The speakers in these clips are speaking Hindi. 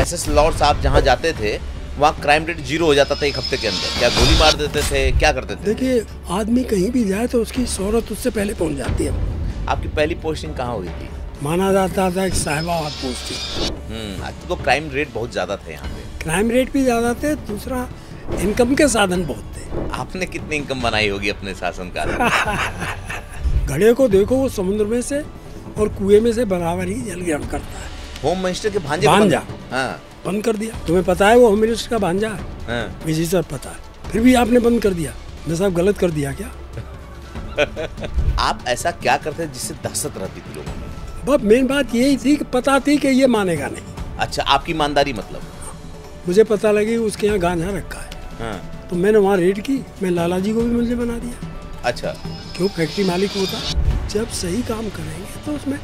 एसएस लॉर्ड साहब जहाँ जाते थे वहाँ क्राइम रेट 0 हो जाता था एक हफ्ते के अंदर? क्या गोली मार देते थे, क्या करते थे? देखिए, आदमी कहीं भी जाए तो उसकी शोहरत उससे पहले पहुंच जाती है। आपकी पहली पोस्टिंग कहाँ हुई थी? माना जाता था कि साहिबाबाद पोस्टिंग। आज तो क्राइम रेट बहुत ज्यादा थे यहाँ पे। क्राइम रेट भी ज्यादा थे, दूसरा इनकम के साधन बहुत थे। आपने कितनी इनकम बनाई होगी अपने शासनकाल में? घड़े को देखो, वो समुद्र में से और कुएं में से बराबर ही जल ग्रहण करता है। होम मिनिस्टर के भांजे भांजा। हाँ, बंद कर दिया। तुम्हें पता है वो होम मिनिस्टर का भांजा है? हाँ। विजय सर पता है, फिर भी आपने बंद कर दिया। मैं साहब गलत कर दिया क्या? आप ऐसा क्या करते जिससे दहशत रहती थी लोगों में? बस मेन बात यही थी कि पता थी कि ये मानेगा नहीं। अच्छा, आपकी ईमानदारी मतलब? मुझे पता लगी उसके यहाँ गांजा रखा है। हाँ। तो मैंने वहाँ रेड की, मैं लाला जी को भी मुझे बना दिया। अच्छा। क्यों? फैक्ट्री मालिक होता। जब सही काम करेंगे तो उसमें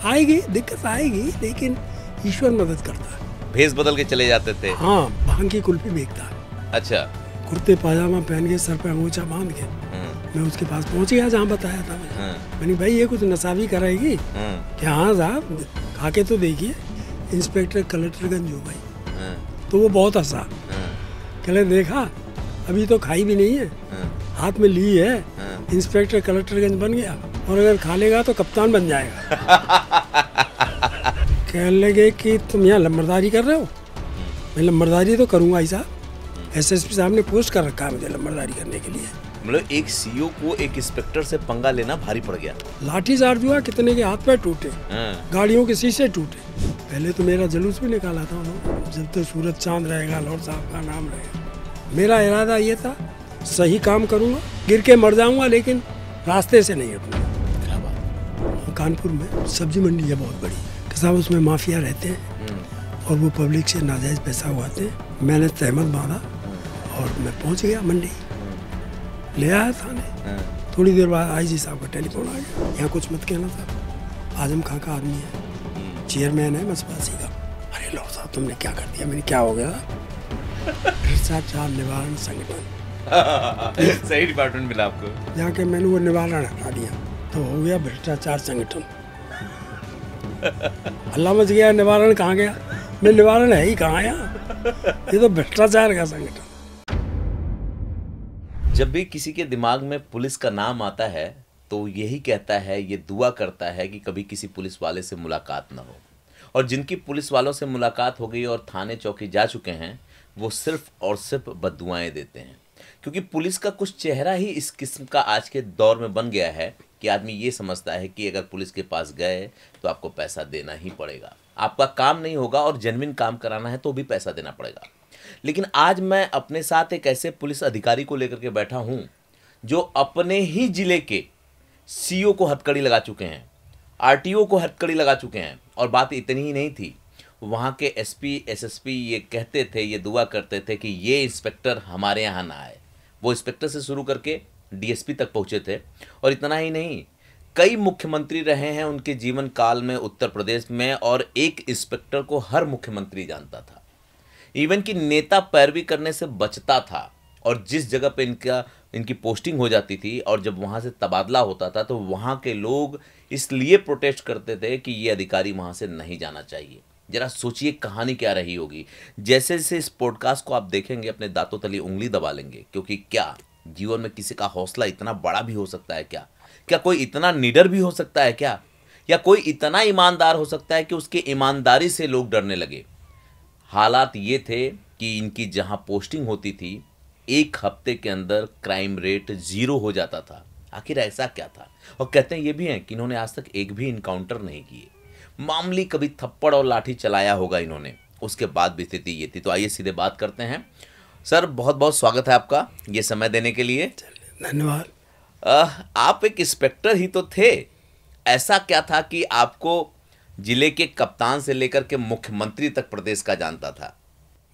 आएगी दिक्कत, आएगी, लेकिन ईश्वर मदद करता है। भेस बदल के चले जाते थे? हाँ, भांग की कुल्फी बेचता है। अच्छा। कुर्ते पाजामा पहन के, सर पे अंगूछा बांध के मैं उसके पास पहुंच गया जहाँ बताया था मैंने। भाई ये कुछ नशा भी कराएगी क्या? हाँ साहब, खा के तो देखिए। इंस्पेक्टर कलेक्टरगंज हो भाई। तो वो बहुत हंसा। कहले देखा, अभी तो खाई भी नहीं है, हाथ में ली है, इंस्पेक्टर कलेक्टरगंज बन गया, और अगर खा लेगा तो कप्तान बन जाएगा। कहने लगे कि तुम यहाँ लंबरदारी कर रहे हो? मैं लंबरदारी तो करूँगा ही साहब, एसएसपी साहब ने पोस्ट कर रखा है मुझे लंबरदारी करने के लिए। मतलब एक सीईओ को एक इंस्पेक्टर से पंगा लेना भारी पड़ गया। लाठी चार्ज हुआ, कितने के हाथ पैर टूटे, गाड़ियों के शीशे टूटे। पहले तो मेरा जुलूस भी निकाला था उन्होंने, जब तक सूरज चांद रहेगा लॉर्ड साहब का नाम रहेगा। मेरा इरादा ये था, सही काम करूँगा, गिर के मर जाऊँगा, लेकिन रास्ते से नहीं हटूँगा। कानपुर में सब्जी मंडी है बहुत बड़ी, साहब उसमें माफिया रहते हैं और वो पब्लिक से नाजायज़ पैसा उगाते हैं। मैंने तहमत बांधा और मैं पहुंच गया मंडी, ले आया थाने। थोड़ी देर बाद आईजी साहब का टेलीफोन आ गया, यहाँ कुछ मत कहना साहब, आजम खां का आदमी है, चेयरमैन है मसवासी का। अरे लो साहब, तुमने क्या कर दिया? मैंने क्या हो गया? भ्रष्टाचार निवारण संगठन। सही डिपार्टमेंट मिला आपको। जाके मैंने वो निवारण हटा दिया, तो हो गया भ्रष्टाचार संगठन। अल्लाह मच गया, निवारण कहाँ गया? मैं निवारण है ही कहाँ यहाँ, ये तो भ्रष्टाचार का संगठन। जब भी किसी के दिमाग में पुलिस का नाम आता है तो यही कहता है, ये दुआ करता है कि कभी किसी पुलिस वाले से मुलाकात ना हो। और जिनकी पुलिस वालों से मुलाकात हो गई और थाने चौकी जा चुके हैं, वो सिर्फ और सिर्फ बद्दुआएं देते हैं। क्योंकि पुलिस का कुछ चेहरा ही इस किस्म का आज के दौर में बन गया है कि आदमी ये समझता है कि अगर पुलिस के पास गए तो आपको पैसा देना ही पड़ेगा, आपका काम नहीं होगा, और जेन्युइन काम कराना है तो भी पैसा देना पड़ेगा। लेकिन आज मैं अपने साथ एक ऐसे पुलिस अधिकारी को लेकर के बैठा हूं जो अपने ही जिले के सीईओ को हथकड़ी लगा चुके हैं, आरटीओ को हथकड़ी लगा चुके हैं। और बात इतनी ही नहीं थी, वहां के एसपी एसएसपी ये कहते थे, ये दुआ करते थे कि ये इंस्पेक्टर हमारे यहाँ ना आए। वो इंस्पेक्टर से शुरू करके डीएसपी तक पहुंचे थे। और इतना ही नहीं, कई मुख्यमंत्री रहे हैं उनके जीवन काल में उत्तर प्रदेश में, और एक इंस्पेक्टर को हर मुख्यमंत्री जानता था। इवन कि नेता पैरवी करने से बचता था, और जिस जगह पे इनकी पोस्टिंग हो जाती थी और जब वहाँ से तबादला होता था तो वहाँ के लोग इसलिए प्रोटेस्ट करते थे कि ये अधिकारी वहाँ से नहीं जाना चाहिए। जरा सोचिए कहानी क्या रही होगी। जैसे जैसे इस पॉडकास्ट को आप देखेंगे, अपने दांतों तली उंगली दबा लेंगे, क्योंकि क्या जीवन में किसी का हौसला इतना बड़ा भी हो सकता है क्या? क्या कोई इतना निडर भी हो सकता है क्या? या कोई इतना ईमानदार हो सकता है कि उसकी ईमानदारी से लोग डरने लगे? हालात ये थे कि इनकी जहां पोस्टिंग होती थी, एक हफ्ते के अंदर क्राइम रेट 0 हो जाता था। आखिर ऐसा क्या था? और कहते हैं ये भी हैं कि इन्होंने आज तक एक भी इनकाउंटर नहीं किए, मामूली कभी थप्पड़ और लाठी चलाया होगा इन्होंने, उसके बाद भी स्थिति ये थी। तो आइए सीधे बात करते हैं। सर, बहुत बहुत स्वागत है आपका ये समय देने के लिए। धन्यवाद। आप एक इंस्पेक्टर ही तो थे, ऐसा क्या था कि आपको जिले के कप्तान से लेकर के मुख्यमंत्री तक प्रदेश का जानता था?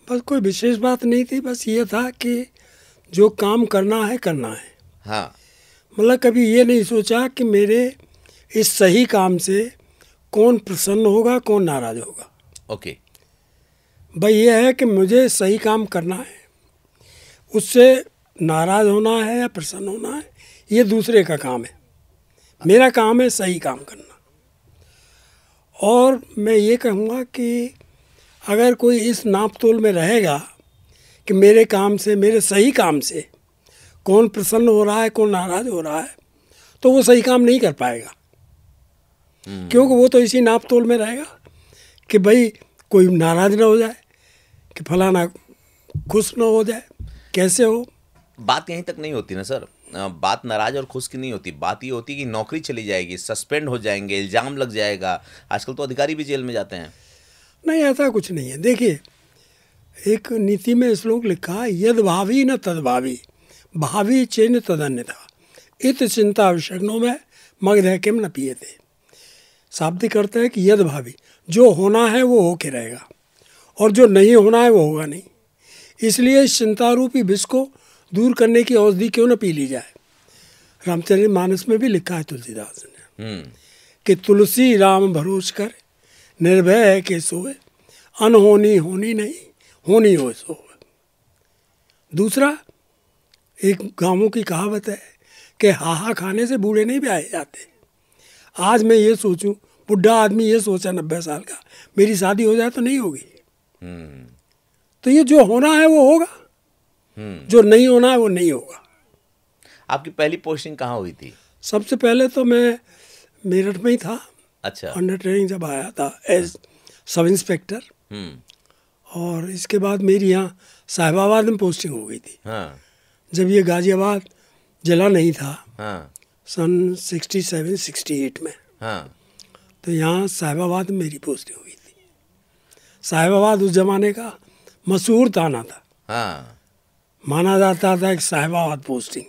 बस कोई विशेष बात नहीं थी, बस ये था कि जो काम करना है करना है। हाँ, मतलब कभी ये नहीं सोचा कि मेरे इस सही काम से कौन प्रसन्न होगा कौन नाराज होगा। ओके। भाई ये है कि मुझे सही काम करना है, उससे नाराज होना है या प्रसन्न होना है ये दूसरे का काम है। मेरा काम है सही काम करना। और मैं ये कहूँगा कि अगर कोई इस नाप तोल में रहेगा कि मेरे काम से, मेरे सही काम से कौन प्रसन्न हो रहा है, कौन नाराज हो रहा है, तो वो सही काम नहीं कर पाएगा। क्योंकि वो तो इसी नाप तोल में रहेगा कि भाई कोई नाराज ना हो जाए, कि फलाना खुश ना हो जाए। कैसे हो? बात यहीं तक नहीं होती ना सर, बात नाराज और खुश की नहीं होती, बात ये होती कि नौकरी चली जाएगी, सस्पेंड हो जाएंगे, इल्जाम लग जाएगा। आजकल तो अधिकारी भी जेल में जाते हैं। नहीं, ऐसा कुछ नहीं है। देखिए, एक नीति में श्लोक लिखा है, यद भावी न तद भावी, भावी चेन तदन्यथा, इत चिंता विषग्नो में मगध किम न पियते। शाब्दिक अर्थ है कि यद भावी, जो होना है वो होके रहेगा, और जो नहीं होना है वो होगा नहीं। इसलिए इस चिंता रूपी विष को दूर करने की औषधि क्यों न पी ली जाए। रामचरितमानस में भी लिखा है तुलसीदास ने कि तुलसी राम भरोस कर, निर्भय है के सोए, अनहोनी होनी नहीं, होनी हो सोए। दूसरा, एक गांवों की कहावत है कि हाहा खाने से बूढ़े नहीं ब्याहे जाते। आज मैं ये सोचूं, बुढ़ा आदमी ये सोचा 90 साल का, मेरी शादी हो जाए तो नहीं होगी। तो ये जो होना है वो होगा, जो नहीं होना है वो नहीं होगा। आपकी पहली पोस्टिंग कहाँ हुई थी? सबसे पहले तो मैं मेरठ में ही था। अच्छा। अंडर ट्रेनिंग जब आया था एज सब इंस्पेक्टर, और इसके बाद मेरी यहाँ साहिबाबाद में पोस्टिंग हो गई थी। हाँ। जब ये गाजियाबाद जिला नहीं था, हाँ। सन 67-68 में, हाँ। तो यहाँ साहिबाबाद में मेरी पोस्टिंग हुई थी। साहिबाबाद उस जमाने का मशहूर थाना था। हाँ। माना जाता था कि साहिबाबाद पोस्टिंग।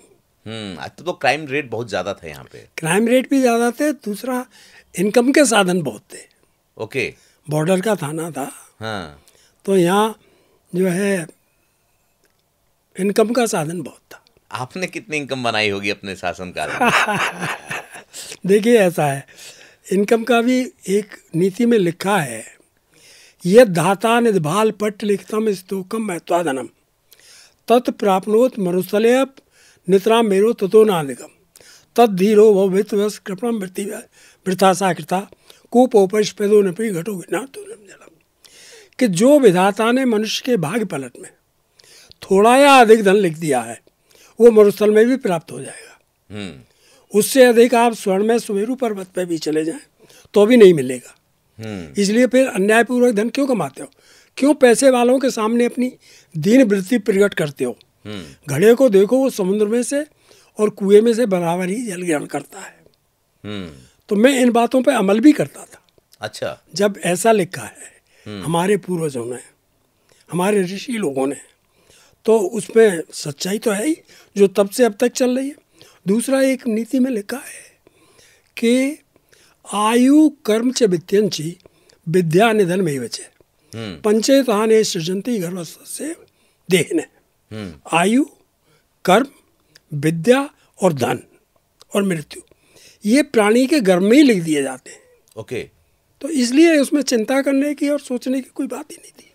तो क्राइम रेट बहुत ज़्यादा था यहाँ पे। क्राइम रेट भी ज़्यादा थे, दूसरा इनकम के साधन बहुत थे। ओके। बॉर्डर का थाना था। हाँ। तो यहाँ जो है इनकम का साधन बहुत था। आपने कितनी इनकम बनाई होगी अपने शासनकाल में? देखिए, ऐसा है, इनकम का भी एक नीति में लिखा है, ये धाता निधाल पट्ट लिखतम स्तोकम महत्वाधनम तत् प्राप्नोत मरुस्थले नितराम मेरो ततो नादिकम तद धीरो भवित्वस कृपणम वृथा साकृता कूपोपस्पेदो नपी घटो जलम। कि जो विधाता ने मनुष्य के भाग्य पलट में थोड़ा या अधिक धन लिख दिया है, वो मरुस्थल में भी प्राप्त हो जाएगा। उससे अधिक आप स्वर्ण में सुमेरु पर्वत पे भी चले जाएं तो भी नहीं मिलेगा। इसलिए फिर अन्यायपूर्वक धन क्यों कमाते हो? क्यों पैसे वालों के सामने अपनी दीन वृत्ति प्रकट करते हो? घड़े को देखो, वो समुद्र में से और कुएं में से बराबर ही जल ग्रहण करता है। तो मैं इन बातों पे अमल भी करता था। अच्छा। जब ऐसा लिखा है हमारे पूर्वजों ने, हमारे ऋषि लोगों ने, तो उसमें सच्चाई तो है ही, जो तब से अब तक चल रही है। दूसरा, एक नीति में लिखा है कि आयु कर्म च वित्यंची विद्या निधन में बचे पंचेताने सृजंती गर्भस्थ से देहने। आयु, कर्म, विद्या और धन और मृत्यु, ये प्राणी के गर्भ में ही लिख दिए जाते हैं। ओके। तो इसलिए उसमें चिंता करने की और सोचने की कोई बात ही नहीं थी।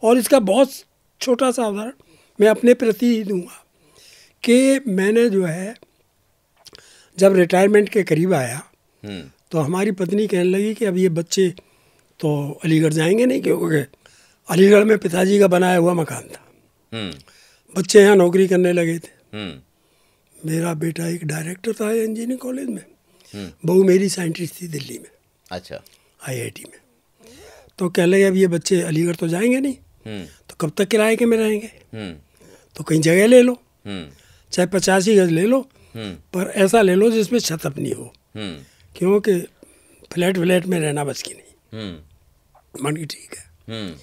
और इसका बहुत छोटा सा उदाहरण मैं अपने प्रति ही दूंगा कि मैंने जो है जब रिटायरमेंट के करीब आया तो हमारी पत्नी कहने लगी कि अब ये बच्चे तो अलीगढ़ जाएंगे नहीं, क्योंकि अलीगढ़ में पिताजी का बनाया हुआ मकान था। बच्चे यहाँ नौकरी करने लगे थे। मेरा बेटा एक डायरेक्टर था इंजीनियरिंग कॉलेज में, बहू मेरी साइंटिस्ट थी दिल्ली में। अच्छा। IIT में। तो कह लगे अब ये बच्चे अलीगढ़ तो जाएंगे नहीं, तो कब तक किराए के में रहेंगे, तो कहीं जगह ले लो, चाहे 85 गज ले लो, पर ऐसा ले लो जिसमें छत अपनी हो, क्योंकि फ्लैट में रहना बस की नहीं। मन की ठीक है।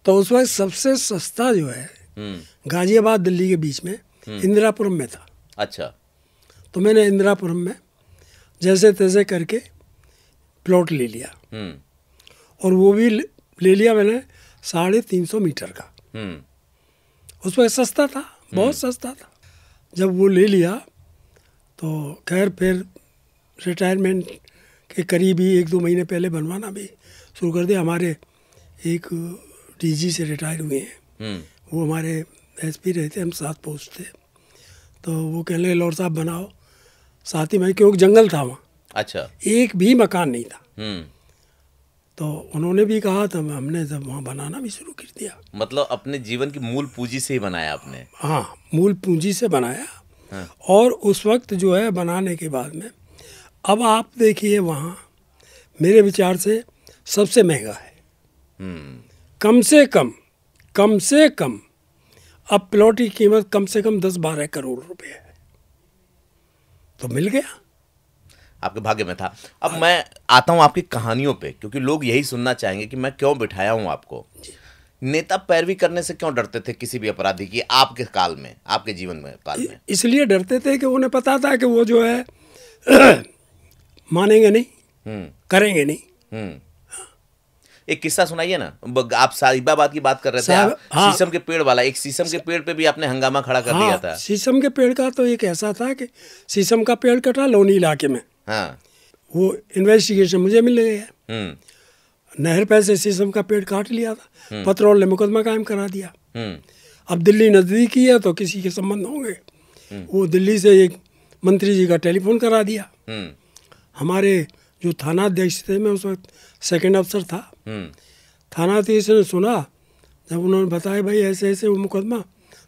तो उस वक्त सबसे सस्ता जो है गाजियाबाद दिल्ली के बीच में इंदिरापुरम में था। अच्छा। तो मैंने इंदिरापुरम में जैसे तैसे करके प्लॉट ले लिया, और वो भी ले लिया मैंने 350 मीटर का। उस वक्त सस्ता था, बहुत सस्ता था। जब वो ले लिया तो खैर फिर रिटायरमेंट के करीब ही 1-2 महीने पहले बनवाना भी शुरू कर दिया। हमारे एक DG से रिटायर हुए हैं, वो हमारे SP रहे थे, हम 7 पोस्ट थे। तो वो कहने लगे लॉर्ड साहब बनाओ, साथ ही में, क्योंकि जंगल था वहाँ। अच्छा। एक भी मकान नहीं था। तो उन्होंने भी कहा, तो हमने जब वहाँ बनाना भी शुरू कर दिया। मतलब अपने जीवन की मूल पूंजी से ही बनाया आपने? हाँ, मूल पूंजी से बनाया। हाँ। और उस वक्त जो है बनाने के बाद में, अब आप देखिए वहाँ मेरे विचार से सबसे महंगा है। कम से कम अब प्लॉट की कीमत कम से कम 10-12 करोड़ रुपए है। तो मिल गया, आपके भाग्य में था। अब मैं आता हूं आपकी कहानियों पे, क्योंकि लोग यही सुनना चाहेंगे कि मैं क्यों बिठाया हूं आपको। नेता पैरवी करने से क्यों डरते थे किसी भी अपराधी की आपके काल में, आपके जीवन में काल में? इसलिए डरते थे कि उन्हें पता था कि वो जो है मानेंगे नहीं, करेंगे नहीं। एक किस्सा सुनाइए ना। आप साहिबाबाद की बात कर रहे थे, आप हाँ, शीशम के पेड़ वाला, एक शीशम के पेड़ पे भी आपने हंगामा खड़ा कर दिया था। शीशम के पेड़ का तो एक ऐसा था कि शीशम का पेड़ कटा लोनी इलाके में। हाँ। वो इन्वेस्टिगेशन मुझे मिल गया, नहर पे से शीशम का पेड़ काट लिया था, पत्रौल ने मुकदमा कायम करा दिया। अब दिल्ली नज़दीक ही है तो किसी के संबंध होंगे, वो दिल्ली से एक मंत्री जी का टेलीफोन करा दिया। हमारे जो थाना अध्यक्ष थे, मैं उस वक्त सेकंड अफसर था, थाना अध्यक्ष ने सुना जब उन्होंने बताया भाई ऐसे ऐसे वो मुकदमा,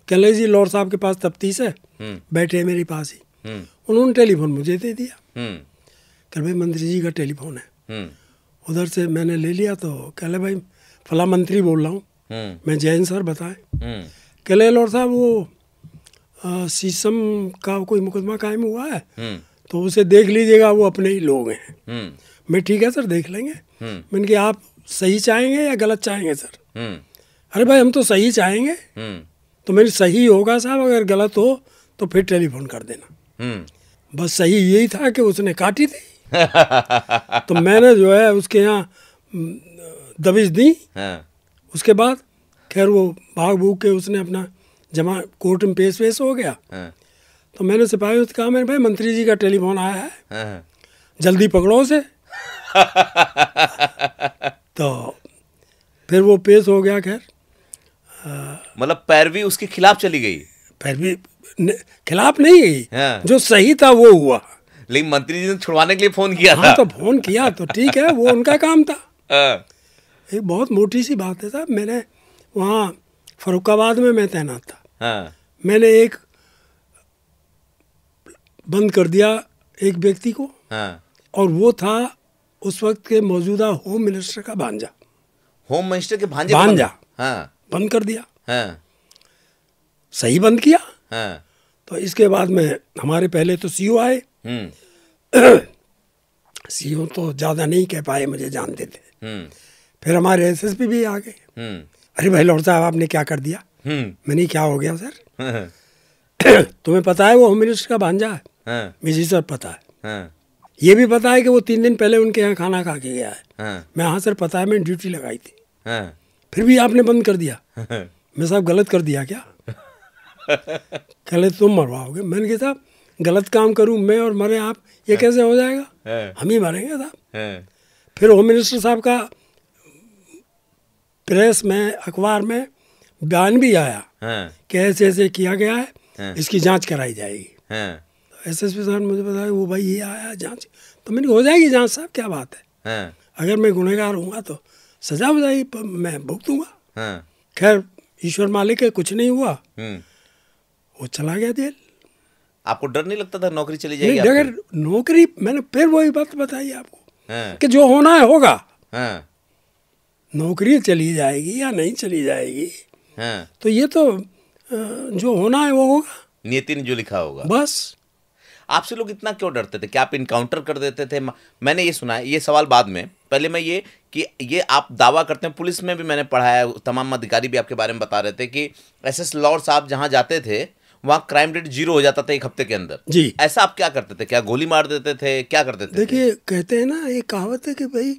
कह लगे जी लॉर्ड साहब के पास तफ्तीश है, बैठे मेरे पास ही। उन्होंने टेलीफोन मुझे दे दिया, कह भाई मंत्री जी का टेलीफोन है। उधर से मैंने ले लिया तो कह ले भाई फला मंत्री बोल रहा हूँ, मैं जैन सर बताएं। कह ले लॉर्ड साहब वो शीशम का कोई मुकदमा कायम हुआ है, तो उसे देख लीजिएगा, वो अपने ही लोग हैं। मैं ठीक है सर, देख लेंगे। मैंने कहा आप सही चाहेंगे या गलत चाहेंगे सर? अरे भाई हम तो सही चाहेंगे। तो मेरी सही होगा साहब, अगर गलत हो तो फिर टेलीफोन कर देना। बस सही यही था कि उसने काटी थी। तो मैंने जो है उसके यहाँ दबिश दी। उसके बाद खैर वो भाग भूग के उसने अपना जमा कोर्ट में पेश हो गया। तो मैंने सिपाही से कहा, मैंने भाई मंत्री जी का टेलीफोन आया है, जल्दी पकड़ो उसे। तो फिर वो पेश हो गया। खैर मतलब पैरवी उसके खिलाफ चली गई? पैरवी खिलाफ नहीं गई, जो सही था वो हुआ। लेकिन मंत्री जी ने छुड़वाने के लिए फोन किया था। तो फोन किया तो ठीक है, वो उनका काम था। एक बहुत मोटी सी बात है साहब, मैंने वहाँ फरुखाबाद में मैं तैनात था। मैंने एक बंद कर दिया एक व्यक्ति को, और वो था उस वक्त के मौजूदा होम मिनिस्टर का भांजा। होम मिनिस्टर के भांजा? बंद कर दिया। सही बंद किया। तो इसके बाद में हमारे पहले तो सीओ आए। सीओ तो ज़्यादा नहीं कह पाए, मुझे जानते थे। फिर हमारे एसएसपी भी आ गए। अरे भाई लॉर्ड साहब आपने क्या कर दिया? मैंने क्या हो गया सर? तुम्हें पता है वो होम मिनिस्टर का भांजा है? मुझे सर पता है। ये भी पता है कि वो 3 दिन पहले उनके यहाँ खाना खा के गया है। मैं हाँ सर पता है, मैंने ड्यूटी लगाई थी। फिर भी आपने बंद कर दिया। मैं साहब गलत कर दिया क्या? कहले तुम मरवाओगे। मैंने कहा साहब गलत काम करूं मैं और मरे आप, ये कैसे हो जाएगा? हम ही मरेंगे साहब। फिर होम मिनिस्टर साहब का प्रेस में, अखबार में बयान भी आया कि ऐसे ऐसे किया गया है, इसकी जांच कराई जाएगी। एसएसपी साहब ने मुझे बताया वो भाई ये आया जांच, तो मैंने हो जाएगी जांच साहब, क्या बात है। अगर मैं गुनहगार हूँगा तो सजा हो जाएगी, मैं भुगतूंगा। खैर ईश्वर मालिक है, कुछ नहीं हुआ, वो चला गया जेल। आपको डर नहीं लगता था नौकरी चली जाएगी? अगर नौकरी, मैंने फिर वही बात बताई आपको कि जो होना है होगा। नौकरी चली जाएगी या नहीं चली जाएगी, तो ये तो जो होना है वो होगा, नियति ने जो लिखा होगा बस। आपसे लोग इतना क्यों डरते थे? क्या आप इनकाउंटर कर देते थे? मैंने ये सुना है, ये सवाल बाद में, पहले मैं ये कि ये आप दावा करते हैं, पुलिस में भी मैंने पढ़ा है, तमाम अधिकारी भी आपके बारे में बता रहे थे कि एसएस लॉर्ड साहब जहाँ जाते थे वहाँ क्राइम रेट 0 हो जाता था 1 हफ्ते के अंदर। जी। ऐसा आप क्या करते थे? क्या गोली मार देते थे? क्या करते थे? देखिए कहते हैं ना, एक कहावत है कि भाई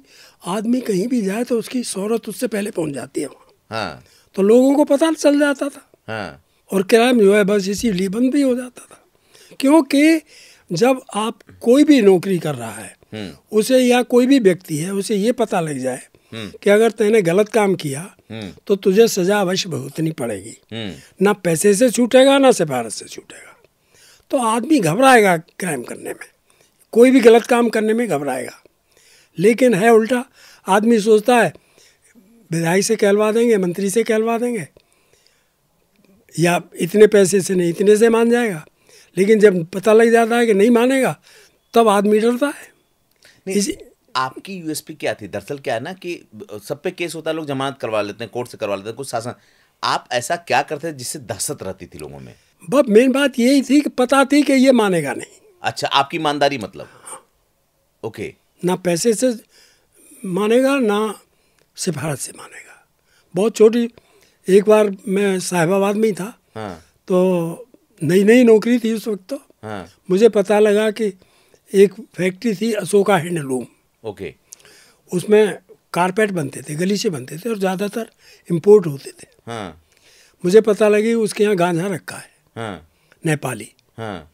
आदमी कहीं भी जाए तो उसकी शोहरत उससे पहले पहुँच जाती है वहाँ। तो लोगों को पता चल जाता था। और क्राइम जो है बस इसीलिए बंद भी हो जाता था, क्योंकि जब आप कोई भी नौकरी कर रहा है उसे, या कोई भी व्यक्ति है उसे ये पता लग जाए कि अगर तूने गलत काम किया तो तुझे सजा अवश्य भुगतनी पड़ेगी, ना पैसे से छूटेगा ना सिफारिश से छूटेगा, तो आदमी घबराएगा क्राइम करने में, कोई भी गलत काम करने में घबराएगा। लेकिन है उल्टा, आदमी सोचता है विधायक से कहलवा देंगे, मंत्री से कहलवा देंगे, या इतने पैसे से नहीं इतने से मान जाएगा, लेकिन जब पता लग जाता है कि नहीं मानेगा तब आदमी डरता है। नहीं, आपकी यूएसपी क्या थी? दरअसल क्या है ना कि सब पे केस होता है, लोग जमानत करवा लेते हैं, कोर्ट से करवा लेते हैं, कुछ शासन। आप ऐसा क्या करते थे जिससे दहशत रहती थी लोगों में? बस मेन बात यही थी कि पता थी कि ये मानेगा नहीं। अच्छा, आपकी ईमानदारी मतलब? ओके। ना पैसे से मानेगा ना सिफारत से मानेगा। बहुत छोटी, एक बार मैं साहिबाबाद में ही था। हाँ। तो नई नई नौकरी थी उस वक्त। तो हाँ। मुझे पता लगा कि एक फैक्ट्री थी अशोका हैंडलूम। ओके। उसमें कारपेट बनते थे, गलीचे बनते थे और ज़्यादातर इम्पोर्ट होते थे। हाँ। मुझे पता लगी उसके यहाँ गांजा रखा है। हाँ। नेपाली। हाँ।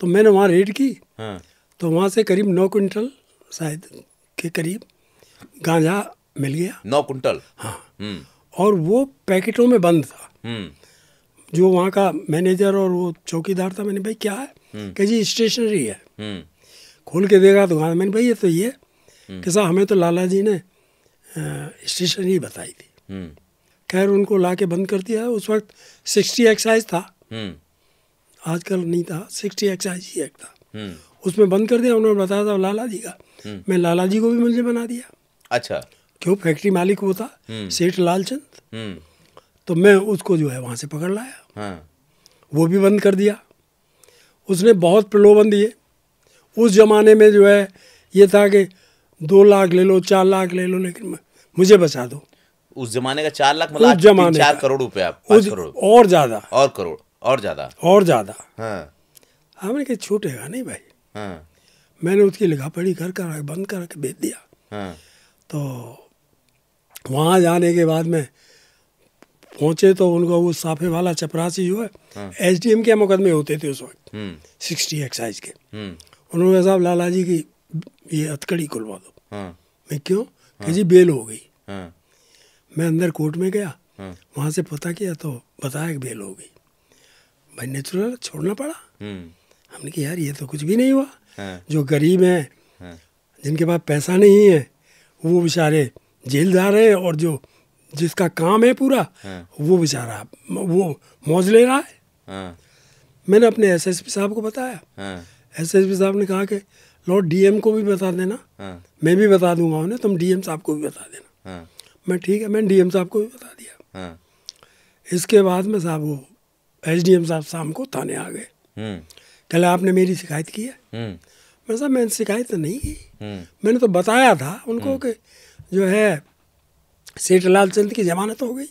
तो मैंने वहाँ रेड की। हाँ। तो वहाँ से करीब 9 क्विंटल शायद के करीब गांजा मिल गया। 9 कुंटल? हाँ। और वो पैकेटों में बंद था। जो वहाँ का मैनेजर और वो चौकीदार था, मैंने भाई क्या है? कि जी स्टेशनरी है। खोल के देखा तो मैंने भाई ये तो ये कि साहब हमें तो लाला जी ने स्टेशनरी बताई थी। खैर उनको ला के बंद कर दिया। उस वक्त 60 एक्साइज था, आजकल नहीं था, 60 एक्साइज ही एक्ट था। उसमें बंद कर दिया। उन्होंने बताया था लाला जी का। मैं लाला जी को भी मुझे बना दिया। अच्छा। क्यों? फैक्ट्री मालिक वो था, सेठ लालचंद। तो मैं उसको जो है वहाँ से पकड़ लाया। हाँ। वो भी बंद कर दिया। उसने बहुत प्रलोभन दिए। उस जमाने में जो है ये था कि 2 लाख ले लो, 4 लाख ले लो, लेकिन मुझे बचा दो। उस जमाने का 4 लाख मतलब 3-4 करोड़ रुपया, 5 करोड़ और ज़्यादा, और करोड़ और ज़्यादा, और ज़्यादा। हाँ। हमने कहा छूटेगा नहीं भाई। हाँ। मैंने उसकी लिखा पढ़ी कर बंद करके भेज दिया। हाँ। तो वहाँ जाने के बाद में पहुँचे तो उनको वो साफे वाला चपरासी जो है एसडीएम के मुकदमे होते थे उस वक्त 60 एक्साइज के। उन्होंने साहब लाला जी की ये हथकड़ी खुलवा दो। मैं क्यों? कि जी बेल हो गई। मैं अंदर कोर्ट में गया, वहाँ से पता किया तो बताया कि बेल हो गई। भाई नेचुरल छोड़ना पड़ा। हमने कहा यार ये तो कुछ भी नहीं हुआ। जो गरीब हैं, जिनके पास पैसा नहीं है, वो बेचारे जेल जा रहे हैं, और जो जिसका काम है पूरा वो बेचारा वो मौज ले रहा है। मैंने अपने एसएसपी साहब को बताया। एसएसपी साहब ने कहा कि लॉर्ड डीएम को भी बता देना। मैं भी बता दूंगा उन्हें, तुम डीएम साहब को भी बता देना। मैं ठीक है, मैंने डीएम साहब को भी बता दिया। इसके बाद में साहब वो एसडीएम साहब शाम को थाने आ गए। कल आपने मेरी शिकायत की है? मैं साहब मैंने शिकायत तो नहीं की, मैंने तो बताया था उनको कि जो है सेठ लालचंद की जमानत हो गई।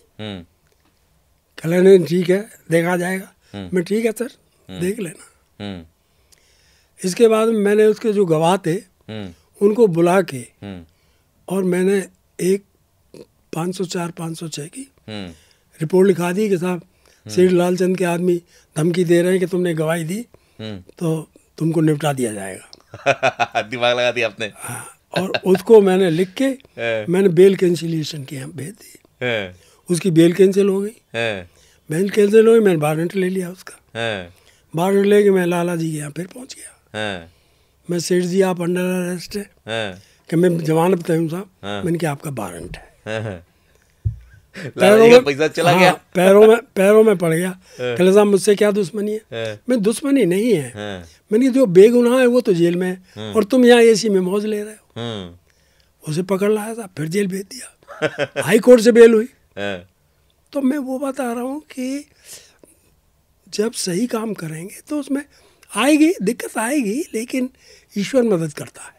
कल ने ठीक है देखा जाएगा। मैं ठीक है सर, देख लेना। इसके बाद मैंने उसके जो गवाह थे उनको बुला के और मैंने एक 504-506 की रिपोर्ट लिखा दी कि साहब सेठ लालचंद के आदमी धमकी दे रहे हैं कि तुमने गवाही दी तो तुमको निपटा दिया जाएगा। दिमाग लगा दिया आपने। हाँ, और उसको मैंने लिख के मैंने बेल कैंसिलेशन के यहाँ भेज दी। उसकी बेल कैंसिल हो गई। बेल कैंसिल हो गई, मैंने वारंट ले लिया उसका। वारंट लेके मैं लाला जी के यहाँ फिर पहुँच गया। मैं सेठ जी आप अंडर अरेस्ट है कि मैं जमानत बताऊँ हूँ साहब। मैंने कहा आपका वारंट है। पैरों में पैसा चला गया। पैरों में पड़ गया। कहले साहब मुझसे क्या दुश्मनी है? मैं दुश्मनी नहीं है, मैंने जो बेगुनाह है वो तो जेल में है और तुम यहाँ एसी में मौज ले रहे हो। उसे पकड़ लाया था, फिर जेल भेज दिया। हाई कोर्ट से बेल हुई। तो मैं वो बता रहा हूँ कि जब सही काम करेंगे तो उसमें आएगी दिक्कत आएगी, लेकिन ईश्वर मदद करता है।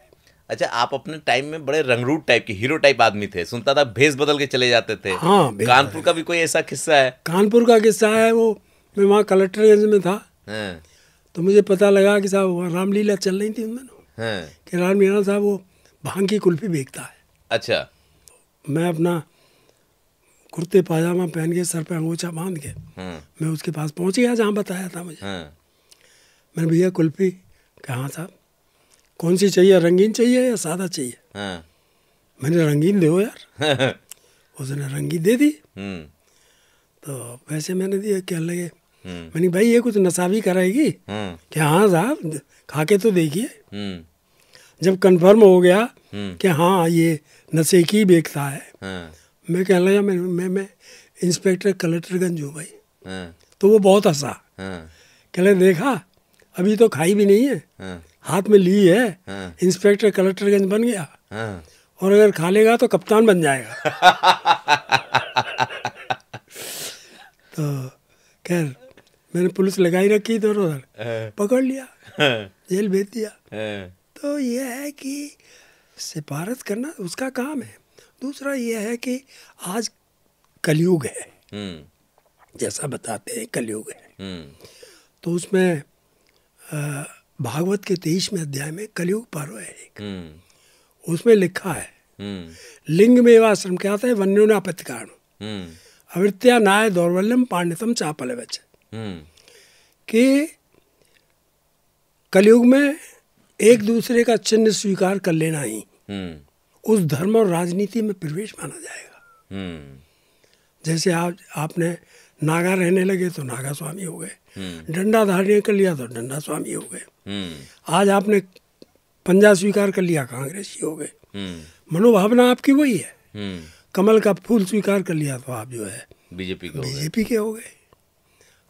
अच्छा, आप अपने टाइम में बड़े रंगरूट टाइप के हीरो टाइप आदमी थे, सुनता था भेस बदल के चले जाते थे। हाँ, कानपुर का भी कोई ऐसा किस्सा है? कानपुर का किस्सा है, वो मैं वहाँ कलेक्टरगंज में था। तो मुझे पता लगा कि साहब वहाँ रामलीला चल रही थी उन दिनों कि रामलीला साहब वो भांग की कुल्फी बेचता है। अच्छा। मैं अपना कुर्ते पाजामा पहन के सर पे अंगोछा बांध के मैं उसके पास पहुँच गया जहाँ बताया था मुझे। मैंने भैया कुल्फी कहाँ साहब कौन सी चाहिए, रंगीन चाहिए या सादा चाहिए? मैंने रंगीन दो यार। उसने रंगीन दे दी। तो वैसे मैंने दिया, क्या लगे मैंने भाई ये कुछ नशा भी कराएगी क्या? हाँ साहब खा के तो देखिए। जब कंफर्म हो गया कि हाँ ये नशे की बेचता है, मैं कहने लगा मैं इंस्पेक्टर कलेक्टरगंज हूँ भाई। तो वो बहुत हंसा, कहले देखा अभी तो खाई भी नहीं है, हाथ में ली है, इंस्पेक्टर कलेक्टरगंज बन गया, और अगर खा लेगा तो कप्तान बन जाएगा। तो खैर मैंने पुलिस लगाई रखी इधर उधर, पकड़ लिया, जेल भेज दिया। तो ये है कि सिफारिश करना उसका काम है। दूसरा ये है कि आज कलयुग है, जैसा बताते हैं कलयुग है। तो उसमें भागवत के 23वें अध्याय में कलयुग पर्व है एक, उसमें लिखा है लिंग में आश्रम क्या आता है, वन्यो ना प्रतिकारण अवृत्या नाय दौर्बल्यम पांडितम चापल वच, कि कलयुग में एक दूसरे का चिन्ह स्वीकार कर लेना ही उस धर्म और राजनीति में प्रवेश माना जाएगा। जैसे आपने नागा रहने लगे तो नागा स्वामी हो गए, डंडा धारण कर लिया तो डंडा स्वामी हो गए, आज आपने पंजा स्वीकार कर लिया कांग्रेसी हो गए। मनोभावना आपकी वही है। कमल का फूल स्वीकार कर लिया तो आप जो है बीजेपी के हो गए।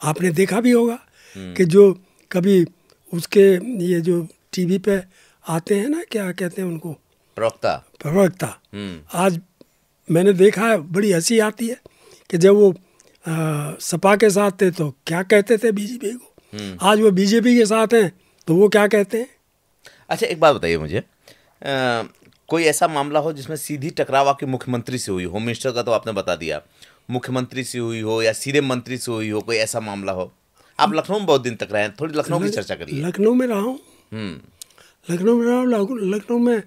आपने देखा भी होगा कि जो कभी उसके ये जो टीवी पे आते हैं ना, क्या कहते हैं उनको, प्रवक्ता। आज मैंने देखा है, बड़ी हंसी आती है कि जब वो सपा के साथ थे तो क्या कहते थे बीजेपी को, आज वो बीजेपी के साथ हैं तो वो क्या कहते हैं। अच्छा एक बात बताइए मुझे, कोई ऐसा मामला हो जिसमें सीधी टकराव आपके मुख्यमंत्री से हुई, होम मिनिस्टर का तो आपने बता दिया, मुख्यमंत्री से हुई हो या सीधे मंत्री से हुई हो, कोई ऐसा मामला हो? आप लखनऊ में बहुत दिन तक रहे हैं, थोड़ी लखनऊ की चर्चा करिए। लखनऊ में रहा हूँ, लखनऊ में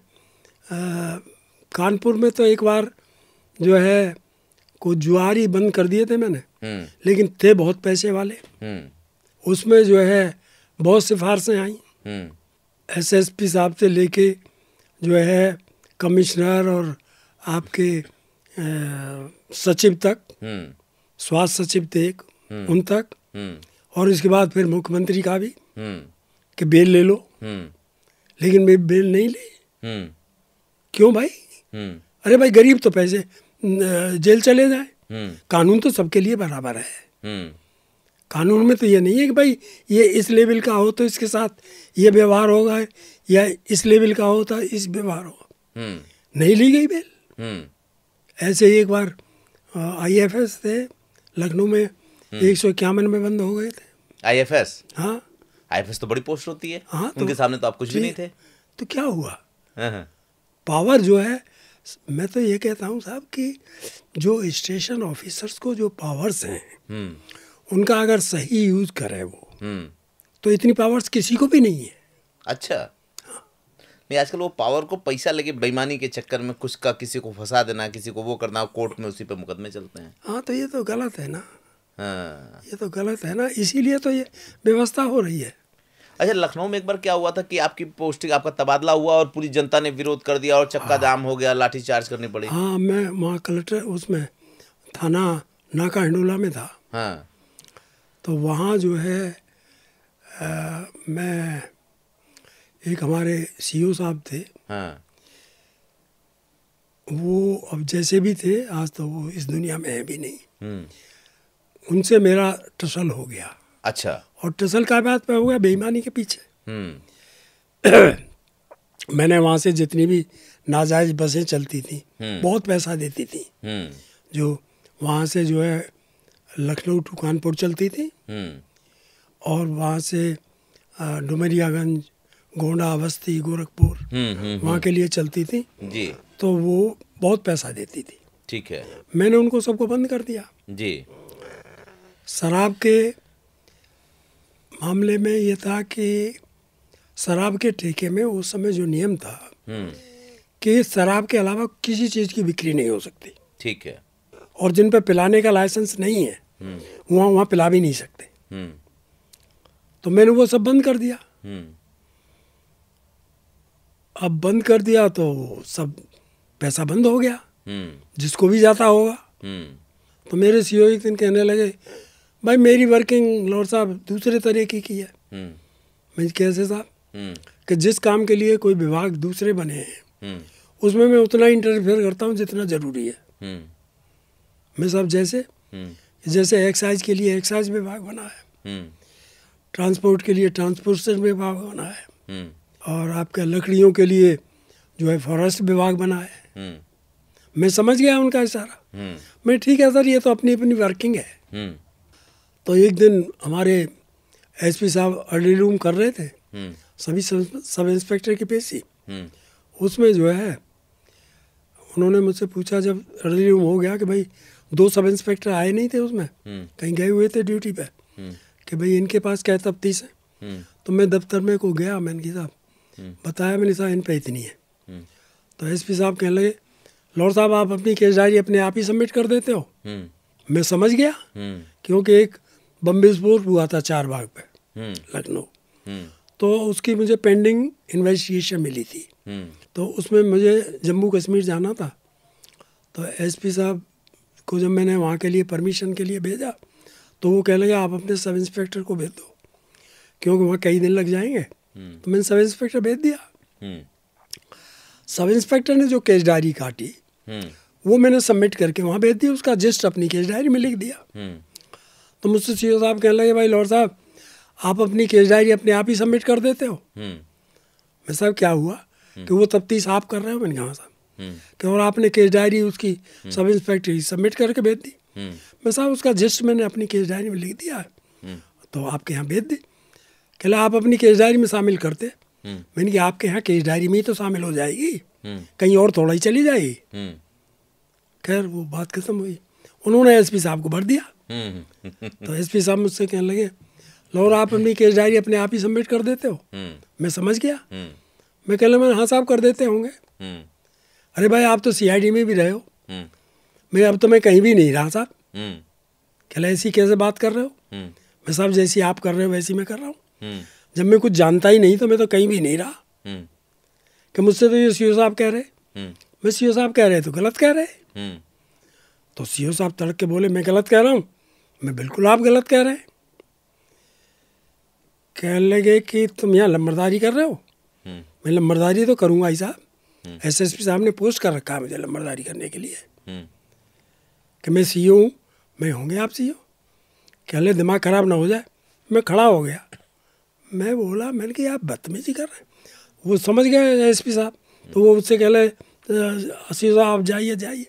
कानपुर में तो एक बार जो है को जुआरी बंद कर दिए थे मैंने, लेकिन थे बहुत पैसे वाले, उसमें जो है बहुत सिफारिशें आई, एसएसपी साहब से लेके जो है कमिश्नर और आपके सचिव तक, स्वास्थ्य सचिव थे एक, उन तक, और इसके बाद फिर मुख्यमंत्री का भी कि बेल ले लो, लेकिन मैं बेल नहीं ली। क्यों भाई? अरे भाई गरीब तो पैसे जेल चले जाए, कानून तो सबके लिए बराबर है। कानून में तो ये नहीं है कि भाई ये इस लेवल का हो तो इसके साथ ये व्यवहार होगा, या इस लेवल का हो तो इस व्यवहार होगा। नहीं ली गई बेल। ऐसे ही एक बार आईएफएस थे लखनऊ में, 151 में बंद हो गए थे। आईएफएस? हाँ, आईएफएस तो बड़ी पोस्ट होती है। हाँ, उनके सामने तो आप कुछ भी नहीं थे। तो क्या हुआ? पावर जो है, मैं तो ये कहता हूँ साहब कि जो स्टेशन ऑफिसर्स को जो पावर्स हैं उनका अगर सही यूज करे वो, तो इतनी पावर्स किसी को भी नहीं है। अच्छा। नहीं, आजकल वो पावर को पैसा लेके बेईमानी के चक्कर में कुछ का किसी को फंसा देना, किसी को वो करना, कोर्ट में उसी पे मुकदमे चलते हैं। हाँ, तो ये तो गलत है ना। हाँ, ये तो गलत है ना, इसीलिए तो ये व्यवस्था हो रही है। अच्छा, लखनऊ में एक बार क्या हुआ था कि आपकी पोस्टिंग, आपका तबादला हुआ और पूरी जनता ने विरोध कर दिया और चक्का जाम हो गया, लाठी चार्ज करनी पड़ी। हाँ, मैं वहाँ कलेक्टर उसमें थाना नाका हिंडोला में था। हाँ, तो वहाँ जो है मैं, एक हमारे सीओ साहब थे। हाँ, वो अब जैसे भी थे, आज तो वो इस दुनिया में है भी नहीं। उनसे मेरा टसल हो गया। अच्छा। और टसल का बात पे हो गया बेईमानी के पीछे। मैंने वहाँ से जितनी भी नाजायज बसें चलती थी, बहुत पैसा देती थी, जो वहाँ से जो है लखनऊ टू कानपुर चलती थी, और वहाँ से डुमरियागंज, गोंडा, बस्ती, गोरखपुर वहाँ के लिए चलती थी जी। तो वो बहुत पैसा देती थी। ठीक है। मैंने उनको सबको बंद कर दिया जी। शराब के मामले में ये था कि शराब के ठेके में उस समय जो नियम था कि शराब के अलावा किसी चीज़ की बिक्री नहीं हो सकती। ठीक है। और जिन पे पिलाने का लाइसेंस नहीं है वहाँ पिला भी नहीं सकते। तो मैंने वो सब बंद कर दिया। अब बंद कर दिया तो सब पैसा बंद हो गया, जिसको भी जाता होगा। तो मेरे सीओ एक दिन कहने लगे, भाई मेरी वर्किंग लॉर्ड साहब दूसरे तरीके की है। मैं कैसे साहब? कि जिस काम के लिए कोई विभाग दूसरे बने हैं उसमें मैं उतना इंटरफेयर करता हूँ जितना ज़रूरी है। मैं सब जैसे एक्साइज के लिए एक्साइज विभाग बना है, ट्रांसपोर्ट के लिए ट्रांसपोर्टेशन विभाग बना है, और आपके लकड़ियों के लिए जो है फॉरेस्ट विभाग बना है। मैं समझ गया उनका इशारा। मैं ठीक है सर, ये तो अपनी अपनी वर्किंग है। तो एक दिन हमारे एसपी साहब अर्ली रूम कर रहे थे, सभी सब इंस्पेक्टर की पेशी। उसमें जो है उन्होंने मुझसे पूछा जब अर्ली रूम हो गया कि भाई 2 सब इंस्पेक्टर आए नहीं थे उसमें, कहीं गए हुए थे ड्यूटी पे, कि भाई इनके पास क्या तफ्तीश है। तो मैं दफ्तर में को गया, मैंने कहा साहब बताया, मैंने साहब इन पे इतनी है। तो एसपी साहब कहने लगे लॉर्ड साहब आप अपनी केस डायरी अपने आप ही सबमिट कर देते हो। मैं समझ गया, क्योंकि एक बम विस्फोट हुआ था 4 बाग पे लखनऊ, तो उसकी मुझे पेंडिंग इन्वेस्टिगेशन मिली थी। तो उसमें मुझे जम्मू कश्मीर जाना था। तो एसपी साहब को जब मैंने वहाँ के लिए परमिशन के लिए भेजा तो वो कहने लगे आप अपने सब इंस्पेक्टर को भेज दो, क्योंकि वहाँ कई दिन लग जाएंगे। तो मैंने सब इंस्पेक्टर भेज दिया। सब इंस्पेक्टर ने जो केस डायरी काटी वो मैंने सबमिट करके वहाँ भेज दी, उसका जस्ट अपनी केस डायरी में लिख दिया। तो मुझसे सीओ साहब कहने लगे भाई लॉर्ड साहब आप अपनी केस डायरी अपने आप ही सबमिट कर देते हो। मैं साहब क्या हुआ कि वो तफ्तीश आप कर रहे हो। मैंने कहा साहब कि और आपने केस डायरी उसकी सब इंस्पेक्टर की सबमिट करके भेज दी। मैं साहब उसका जस्ट मैंने अपनी केस डायरी में लिख दिया है, तो आपके यहाँ भेज दी। कहला आप अपनी केस डायरी में शामिल करते। मैंने कहा आपके यहाँ केस डायरी में ही तो शामिल हो जाएगी, कहीं और थोड़ा ही चली जाएगी। खैर वो बात खत्म हुई, उन्होंने एसपी साहब को भर दिया। तो एसपी साहब मुझसे कहने लगे लॉर्ड आप अपनी केस डायरी अपने आप ही सबमिट कर देते हो। मैं समझ गया। मैं कह लगा हाँ साहब कर देते होंगे। अरे भाई आप तो सीआईडी में भी रहे हो। मैं अब तो मैं कहीं भी नहीं रहा साहब। कहला ऐसी कैसे बात कर रहे हो। मैं साहब जैसी आप कर रहे हो वैसी मैं कर रहा हूँ। जब मैं कुछ जानता ही नहीं तो मैं तो कहीं भी नहीं रहा। कि मुझसे तो ये सीओ साहब कह रहे, मैं सीओ साहब कह रहे तो गलत कह रहे। तो सीओ साहब तड़क के बोले मैं गलत कह रहा हूँ। मैं बिल्कुल आप गलत कह रहे हैं। कहने लगे कि तुम यहाँ लंबरदारी कर रहे हो। मैं लंबरदारी तो करूँगा ही साहब, एसएसपी साहब ने पोस्ट कर रखा है मुझे लंबरदारी करने के लिए। कि मैं सीओ हूँ, मैं होंगे आप सीओ। कह ले दिमाग खराब ना हो जाए। मैं खड़ा हो गया। मैं बोला मैंने कि आप बदतमीजी कर रहे हैं। वो समझ गए एसपी साहब, तो वो मुझसे कह ले सीओ साहब आप जाइए जाइए।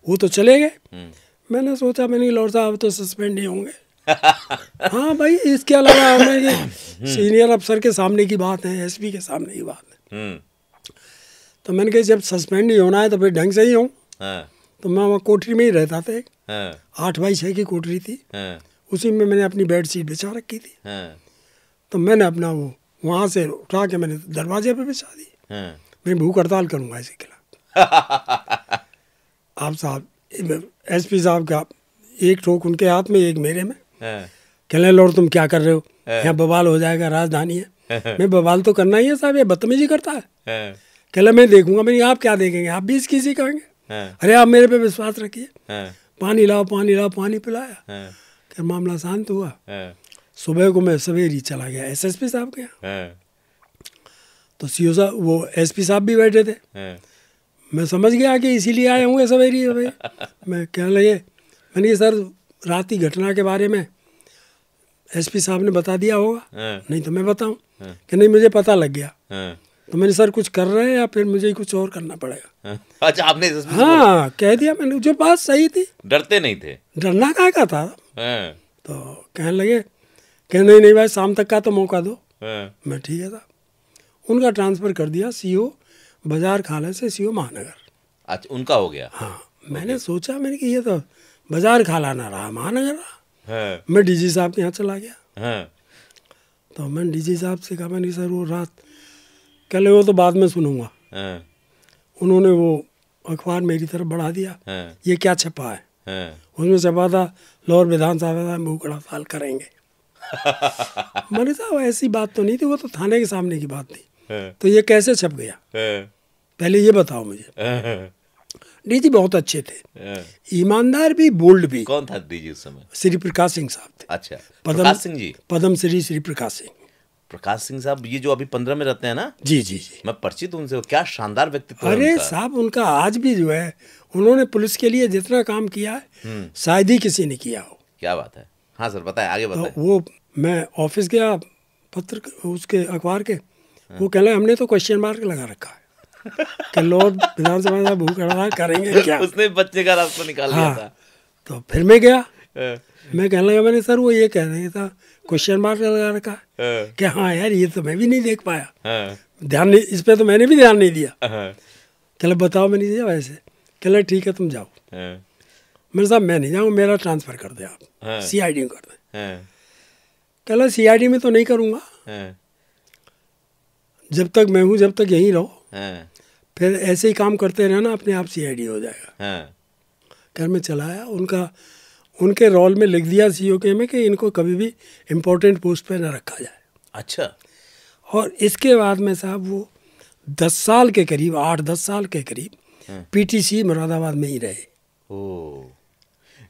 वो तो चले गए। मैंने सोचा मैंने लॉर्ड साहब तो सस्पेंड ही होंगे। हाँ भाई इसके अलावा हमें ये सीनियर अफसर के सामने की बात है, एसपी के सामने की बात है। तो मैंने कहा जब सस्पेंड ही होना है तो फिर ढंग से ही हूँ। तो मैं वहाँ कोठरी में ही रहता था, एक 8x6 की कोठरी थी, उसी में मैंने अपनी बेड शीट बिछा रखी थी। तो मैंने अपना वो वहाँ से उठा के मैंने दरवाजे पे बिछा दी। मैं भूख हड़ताल करूँगा इसके खिलाफ। आप साहब एसपी साहब का एक ठोक उनके हाथ में एक मेरे में। कहने लॉर्ड तुम क्या कर रहे हो, यहाँ बवाल हो जाएगा, राजधानी है। मैं बवाल तो करना ही है साहब, ये बदतमीजी करता है। कहला मैं देखूंगा। मैंने आप क्या देखेंगे, आप भी इसकी सी कहेंगे। अरे आप मेरे पे विश्वास रखिए। पानी लाओ पानी लाओ, पानी पिलाया। फिर मामला शांत हुआ। सुबह को मैं सवेरे ही चला गया एसएसपी साहब के यहाँ। तो सीओ साहब वो एसपी साहब भी बैठे थे। मैं समझ गया कि इसीलिए आए होंगे सवेरे भाई। मैं कहने लगे मैंने सर रात की घटना के बारे में एसपी साहब ने बता दिया होगा, नहीं तो मैं बताऊं। कि नहीं मुझे पता लग गया। तो मैंने सर कुछ कर रहे हैं या फिर मुझे कुछ और करना पड़ेगा। अच्छा आपने हाँ कह दिया मैंने, जो बात सही थी। डरते नहीं थे। डरना का था। तो कहने लगे कि नहीं नहीं भाई शाम तक का तो मौका दो। मैं ठीक है था। उनका ट्रांसफ़र कर दिया सीओ बाजार खाला से सीओ महानगर। अच्छा उनका हो गया। हाँ मैंने सोचा मैंने कि ये तो बाजार खाला ना रहा, महानगर रहा। मैं डीजी साहब के यहाँ चला गया। तो मैं डीजी साहब से कहा मैंने सर वो रात कल वो तो बाद में सुनूंगा। उन्होंने वो अखबार मेरी तरफ बढ़ा दिया। ये क्या छपा है। उसमें छपा था लाहौर विधानसभा में भूख हड़ताल करेंगे। मैंने साहब ऐसी बात तो नहीं थी, वो तो थाने के सामने की बात थी। तो ये कैसे छप गया पहले ये बताओ मुझे। डीजी बहुत अच्छे थे, ईमानदार भी, बोल्ड भी। कौन था डीजी उस समय? श्री प्रकाश सिंह साहब थे। अच्छा प्रकाश सिंह जी, पद्म श्री श्री प्रकाश सिंह। प्रकाश सिंह साहब ये जो अभी 15 में रहते हैं ना, जी जी जी, मैं परिचित हूं उनसे, क्या शानदार व्यक्तित्व है अरे उनका। साहब उनका आज भी जो है, उन्होंने पुलिस के लिए जितना काम किया है शायद ही किसी ने किया हो। क्या बात है। हाँ सर बताएं, आगे तो बताएं। वो मैं ऑफिस गया, पत्र उसके अखबार के, वो कह रहे हमने तो क्वेश्चन मार्क लगा रखा है कि लोग विधानसभा में भूख हड़ताल करेंगे क्या। उसने बच्चे का रास्ता निकाल लिया हाँ, था। तो फिर मैं गया, हाँ, मैं कहने लगा मैंने सर वो ये कह रहे था क्वेश्चन मार्क लगा रखा है हाँ, कि हाँ यार ये तो मैं भी नहीं देख पाया, हाँ, ध्यान नहीं, इस पे तो मैंने भी ध्यान नहीं दिया। हाँ, कहले बताओ, मैं नहीं दिया वैसे। कहले ठीक है तुम जाओ। हाँ, मेरे साहब मैं नहीं जाऊँ, मेरा ट्रांसफ़र कर दे आप, हाँ, सीआईडी में कर दे। हाँ, कहला सीआईडी में तो नहीं करूँगा, हाँ, जब तक मैं हूँ जब तक यहीं रहो, हाँ, फिर ऐसे ही काम करते रहना, अपने आप सीआईडी हो जाएगा। हाँ, घर में चला आया, उनके रोल में लिख दिया सीओके में कि इनको कभी भी इम्पोर्टेंट पोस्ट पे न रखा जाए। अच्छा। और इसके बाद में साहब वो 10 साल के करीब, 8-10 साल के करीब पीटीसी मुरादाबाद में ही रहे। ओ,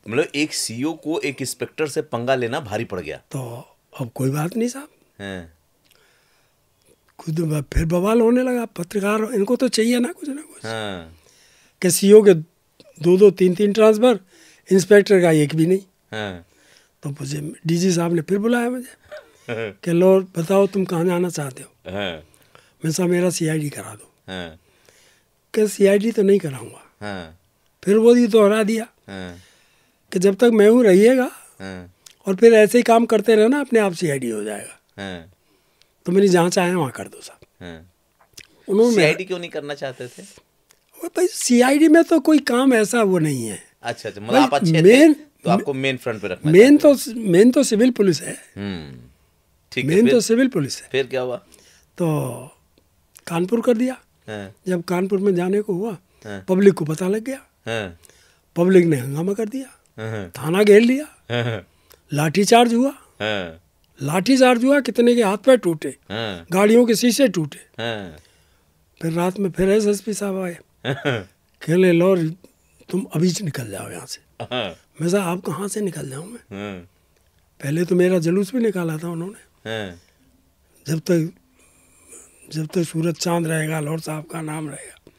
मतलब एक सीईओ को एक इंस्पेक्टर से पंगा लेना भारी पड़ गया। तो अब कोई बात नहीं साहब, हाँ, खुद फिर बवाल होने लगा, पत्रकार इनको तो चाहिए ना कुछ, हाँ, कि सीईओ के 2-2, 3-3 ट्रांसफ़र, इंस्पेक्टर का एक भी नहीं। हाँ, तो मुझे डीजी साहब ने फिर बुलाया मुझे कि लो बताओ तुम कहाँ जाना चाहते हो। हाँ, मैं साहब मेरा सीआईडी करा दो। हाँ, कि सीआईडी तो नहीं कराऊंगा। हाँ, फिर वो ही दोहरा दिया हाँ, कि जब तक मैं हूँ रहिएगा, हाँ, और फिर ऐसे ही काम करते रहना, अपने आप सीआईडी हो जाएगा। हाँ, तो मेरी जहाँ चाहे वहाँ कर दो साहब। हाँ। उन्होंने सीआईडी क्यों नहीं करना चाहते थे? वो भाई सीआईडी में तो कोई काम ऐसा वो नहीं है। अच्छा अच्छा, मतलब भाई, आप अच्छे थे मेन- तो आपको मेन फ्रंट पे रखना मेन तो सिविल पुलिस है। ठीक है। मेन तो फिर सिविल पुलिस है। फिर क्या हुआ? तो कानपुर कर दिया। हाँ, जब कानपुर में जाने को हुआ, हाँ, पब्लिक को पता लग गया, हाँ, पब्लिक ने हंगामा कर दिया, हाँ, थाना घेर लिया, हाँ, लाठीचार्ज हुआ। हाँ, लाठीचार्ज हुआ, कितने के हाथ पैर टूटे, हाँ, गाड़ियों के शीशे टूटे। हाँ, फिर रात में फिर एसएसपी साहब आए, हाँ, कहले लो तुम अभी से निकल जाओ यहाँ से। हाँ, मैं साहब आप कहाँ से निकल जाऊँ मैं? हाँ, पहले तो मेरा जुलूस भी निकाला था उन्होंने, हाँ, जब तक सूरज चांद रहेगा लॉर्ड साहब का नाम रहेगा।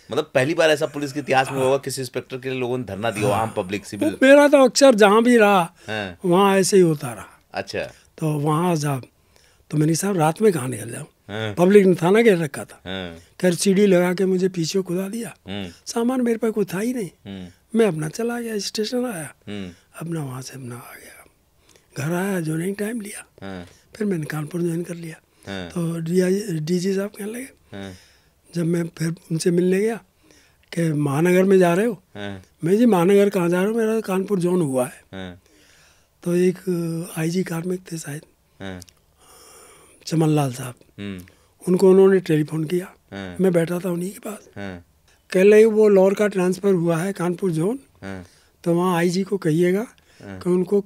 मतलब पहली बार ऐसा पुलिस के इतिहास में होगा किसी इंस्पेक्टर के लिए लोगों ने धरना दिया हो, आम पब्लिक सिविल। मेरा तो अक्सर जहाँ भी रहा हाँ, वहाँ ऐसे ही होता रहा। अच्छा। तो वहाँ जा, तो मैंने साहब रात में कहाँ निकल जाऊँ, हाँ, पब्लिक ने थाना घेर रखा था। हाँ, खैर सीढ़ी लगा के मुझे पीछे खुदा दिया, हम्म, सामान मेरे पास कोई था ही नहीं। हम्म, मैं अपना चला गया, स्टेशन आया, हम्म, अपना वहाँ से अपना आ गया, घर आया, ज्वाइनिंग टाइम लिया, हाँ, फिर मैंने कानपुर ज्वाइन कर लिया। हाँ, तो डीजी साहब कहने लगे, हाँ, जब मैं फिर उनसे मिलने गया कि महानगर में जा रहे हो? हाँ, मैं जी महानगर कहाँ जा रहा हूँ, मेरा तो कानपुर जोन हुआ है। हाँ, तो एक आईजी कार्मिक थे शायद, हाँ, चमन लाल साहब, हम्म, उनको उन्होंने टेलीफोन किया। हाँ, मैं बैठा था उन्हीं के पास। हाँ, कह रहे वो लॉर का ट्रांसफ़र हुआ है कानपुर जोन, हाँ, तो वहाँ आईजी को कहिएगा हाँ, कि उनको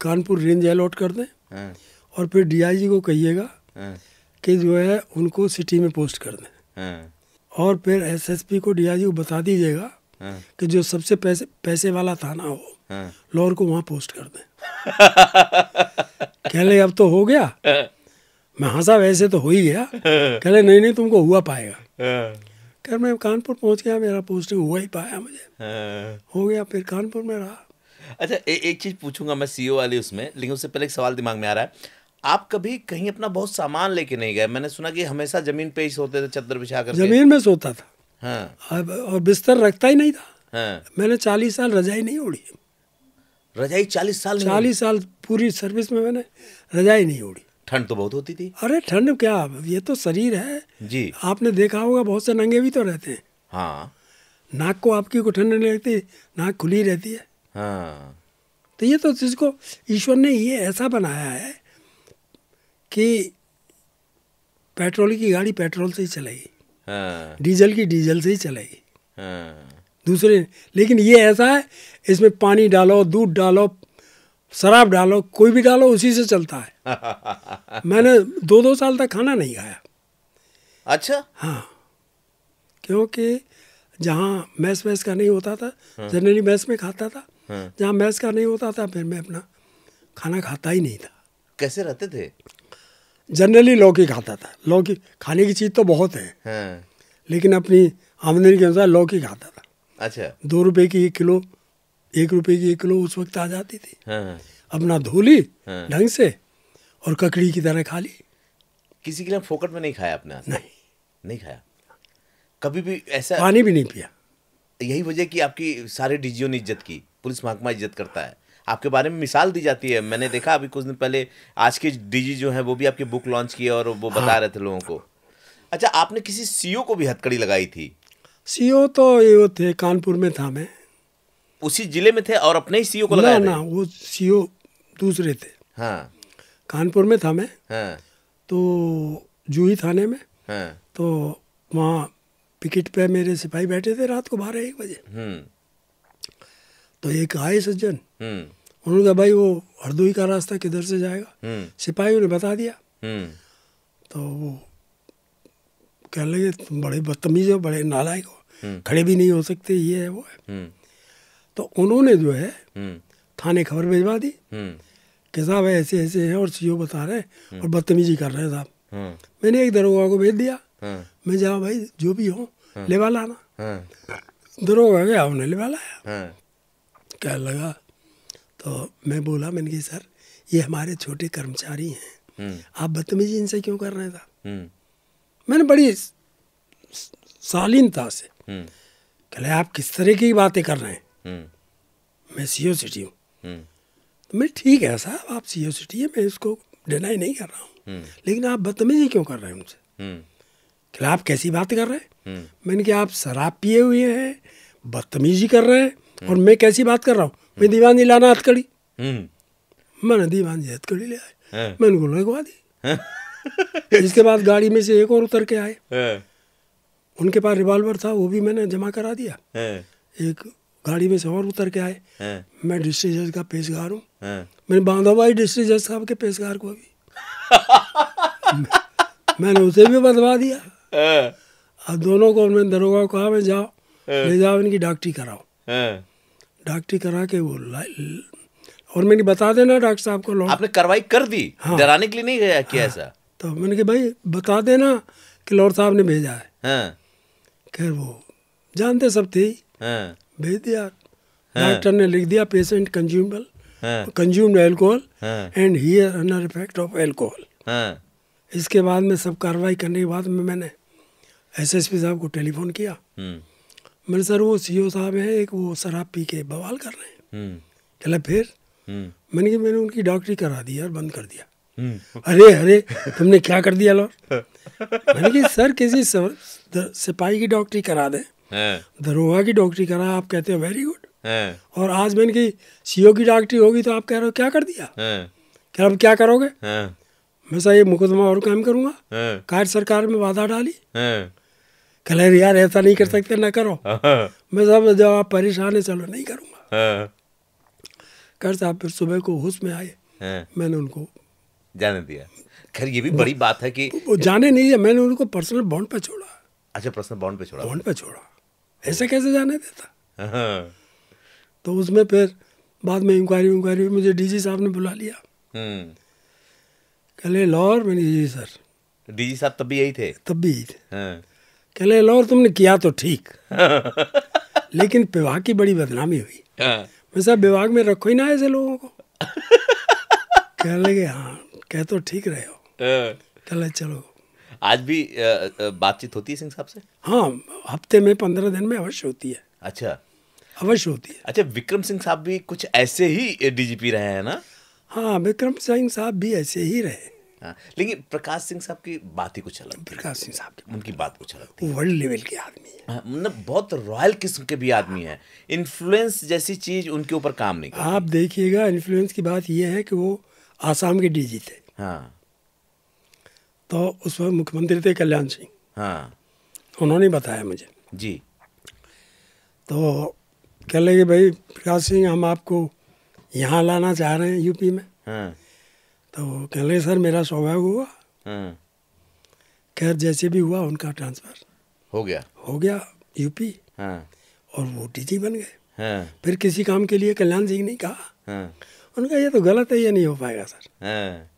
कानपुर रेंज अलॉट कर दें, हाँ, और फिर डीआईजी को कहिएगा हाँ, कि जो है उनको सिटी में पोस्ट कर दें, हाँ, और फिर एसएसपी को डीआईजी को बता दीजिएगा हाँ, कि जो सबसे पैसे वाला थाना हो हाँ, लॉर को वहाँ पोस्ट कर दें। कह ले अब तो हो गया। मैं हंसा, वैसे तो हो ही गया। कह ले नहीं तुमको हुआ पाएगा। कह मैं कानपुर पहुंच गया, मेरा पोस्टिंग हुआ ही पाया मुझे, हो गया, फिर कानपुर में रहा। अच्छा, एक चीज पूछूंगा मैं सीईओ वाली उसमें, लेकिन उससे पहले एक सवाल दिमाग में आ रहा है। आप कभी कहीं अपना बहुत सामान लेके नहीं गए? मैंने सुना कि हमेशा जमीन पे ही सोते थे, चादर बिछा करके। जमीन में सोता था। हाँ, और बिस्तर रखता ही नहीं था। हाँ। मैंने 40 साल रजाई नहीं ओढ़ी। रजाई 40 साल नहीं 40 साल पूरी सर्विस में मैंने रजाई नहीं ओढ़ी। ठंड तो बहुत होती थी। अरे ठंड क्या, ये तो शरीर है जी। आपने देखा होगा, बहुत से नंगे भी तो रहते हैं। हाँ, नाक को आपकी को ठंड नहीं लगती, नाक खुली रहती है। हाँ, तो ये तो जिसको ईश्वर ने ये ऐसा बनाया है कि पेट्रोल की गाड़ी पेट्रोल से ही चलेगी, हाँ, डीजल की डीजल से ही चलेगी, हाँ, दूसरे। लेकिन ये ऐसा है, इसमें पानी डालो, दूध डालो, शराब डालो, कोई भी डालो, उसी से चलता है। मैंने 2-2 साल तक खाना नहीं खाया। अच्छा। हाँ, क्योंकि जहाँ मैस वैस का नहीं होता था, जनरली मैस में खाता था। जहाँ मैस का नहीं होता था, फिर मैं अपना खाना खाता ही नहीं था। कैसे रहते थे? जनरली लौकी खाता था। लौकी खाने की चीज़ तो बहुत है, हाँ। लेकिन अपनी आमदनी के अनुसार लौकी खाता था। अच्छा। 2 रुपए की 1 किलो, 1 रुपए की 1 किलो उस वक्त आ जाती थी। हाँ। अपना धो ली हाँ। ढंग से और ककड़ी की तरह खा ली। किसी के लिए फोकट में नहीं खाया आपने आज तक? नहीं, नहीं खाया कभी भी ऐसा? पानी भी नहीं पिया। यही वजह कि आपकी सारे डीजीओ ने इज्जत की, पुलिस महकमा इज्जत करता है, आपके बारे में मिसाल दी जाती है। मैंने देखा अभी कुछ दिन पहले आज के डीजी जो है वो भी आपकी बुक लॉन्च की और वो बता रहे थे लोगों को। अच्छा, आपने किसी सीओ को भी हथकड़ी लगाई थी? सीओ तो ये थे, कानपुर में था मैं। उसी जिले में थे और अपने ही सीओ को ना लगाया ना, थे? वो सीओ दूसरे थे। हाँ। कानपुर में था मैं, हाँ। तो जूही थाने में। हाँ। तो वहाँ पिकेट पे मेरे सिपाही बैठे थे रात को 12-1 बजे। तो एक आए सज्जन, उन्होंने कहा भाई वो हरदोई का रास्ता किधर से जाएगा? सिपाहियों ने बता दिया। तो वो कहने लगे तुम बड़े बदतमीज हो, बड़े नालायक हो, खड़े भी नहीं हो सकते, ये है वो है। तो उन्होंने जो है थाने खबर भिजवा दी कि साहब ऐसे ऐसे है और सीओ बता रहे हैं और बदतमीजी कर रहे हैं साहब। मैंने एक दरोगा को भेज दिया, मैं जाओ भाई जो भी हो लेवा लाना। दरोगा गया, उन्हें लेवा लाया। क्या लगा तो मैं बोला, मैंने कहा सर ये हमारे छोटे कर्मचारी हैं, आप बदतमीजी इनसे क्यों कर रहे हैं साहब? मैंने बड़ी शालीनता से कहले आप किस तरह की बातें कर रहे हैं? मैं सीओ सिटी हूँ। तो मैं ठीक है साहब, आप सीओ सिटी है, मैं इसको डिनाई नहीं कर रहा हूँ, लेकिन आप बदतमीजी क्यों कर रहे हैं उनसे? कहले आप कैसी बात कर रहे हैं? मैंने कहा आप शराब पिए हुए हैं, बदतमीजी कर रहे हैं और मैं कैसी बात कर रहा हूँ? मैं दीवानी लाना हथकड़ी। मैंने दीवानी हथकड़ी ले आए, मैंने उनको लगवा दी। इसके बाद गाड़ी में से एक और उतर के आए, उनके पास रिवॉल्वर था, वो भी मैंने जमा करा दिया। एक गाड़ी में से और उतर के आए, मैं डिस्ट्रिक्ट जज का पेशकार हूँ, मैंने बांधा भाई डिस्ट्रिक्ट जज साहब के पेशकार को भी मैंने उसे भी बदलवा दिया। अब दोनों को मैंने दरोगा को कहा मैं जाओ ले जाओ इनकी डॉक्टरी कराओ। डॉक्टरी करा के वो और मैंने बता देना डॉक्टर साहब को। आपने कार्रवाई कर दी? हाँ। डराने के लिए नहीं गया किया ऐसा? तो मैंने कहा भाई बता देना कि लॉर्ड साहब ने भेजा है। हाँ। खैर वो जानते सब थे ही। हाँ। भेज दिया। डॉक्टर ने लिख दिया patient consumed alcohol and here under effect of alcohol. इसके बाद में सब कार्रवाई करने के बाद में मैंने एसएसपी साहब को टेलीफोन किया। मैंने सर वो सीओ साहब हैं एक, वो शराब पी के बवाल कर रहे हैं। कहला फिर? मैंने कहा मैंने उनकी डॉक्टरी करा दी और बंद कर दिया। अरे अरे तुमने क्या कर दिया लो? मैंने कहा सर किसी सिपाही की डॉक्टरी करा दें, दरोगा की डॉक्टरी करा, आप कहते हो वेरी गुड, और आज मैंने की सीओ की डॉक्टरी होगी तो आप कह रहे हो क्या कर दिया? क्या अब क्या करोगे? मैं सर ये मुकदमा और काम करूंगा, कार्य सरकार में बाधा डाली। कह यार ऐसा नहीं कर सकते, ना करो। मैं साहब जब आप परेशान है चलो नहीं करूँगा। कर साहब फिर सुबह को होश में आए, मैंने उनको जाने दिया। खैर ये भी बड़ी बात है कि वो जाने नहीं दिया, मैंने उनको पर्सनल बॉन्ड पे छोड़ा। अच्छा, पर्सनल बॉन्ड पे छोड़ा? बॉन्ड पे छोड़ा, ऐसे कैसे जाने देता? तो उसमें फिर बाद में इंक्वायरी मुझे डीजी साहब ने बुला लिया। कहले लॉर, मैंने जी सर। डीजी साहब तब भी यही थे? तब भी यही थे। कहले लॉर तुमने किया तो ठीक लेकिन विभाग की बड़ी बदनामी हुई। मैं साहब विभाग में रखो ही ना ऐसे लोगों को। कह लगे हाँ कह तो ठीक रहे हो। कहले चलो। आज भी बातचीत होती है सिंह साहब से? हाँ, हफ्ते में 15 दिन में अवश्य होती है। अच्छा, अवश्य होती है। अच्छा, विक्रम सिंह साहब भी कुछ ऐसे ही डीजीपी रहे हैं ना? हाँ, विक्रम सिंह साहब भी ऐसे ही रहे। हाँ, लेकिन प्रकाश सिंह साहब की बात ही कुछ अलग थी। प्रकाश सिंह साहब की उनकी बात कुछ अलग थी। वर्ल्ड लेवल के आदमी है, मतलब बहुत रॉयल किस्म के भी आदमी है। इन्फ्लुएंस जैसी चीज उनके ऊपर काम नहीं करती। आप देखिएगा, इन्फ्लुएंस की बात यह है कि वो आसाम के डीजी थे। हाँ। तो उस वक्त मुख्यमंत्री थे कल्याण सिंह। हाँ। उन्होंने बताया मुझे जी। तो कह लगे भाई प्रकाश सिंह हम आपको यहाँ लाना चाह रहे हैं यूपी में। हाँ। तो कह लगे सर मेरा सौभाग्य हुआ। हाँ। खैर जैसे भी हुआ उनका ट्रांसफ़र हो गया यूपी। हाँ। और वो डीजी बन गए। हाँ। फिर किसी काम के लिए कल्याण सिंह ने कहा। हाँ। उनका ये तो गलत है, ये नहीं हो पाएगा सर। हाँ।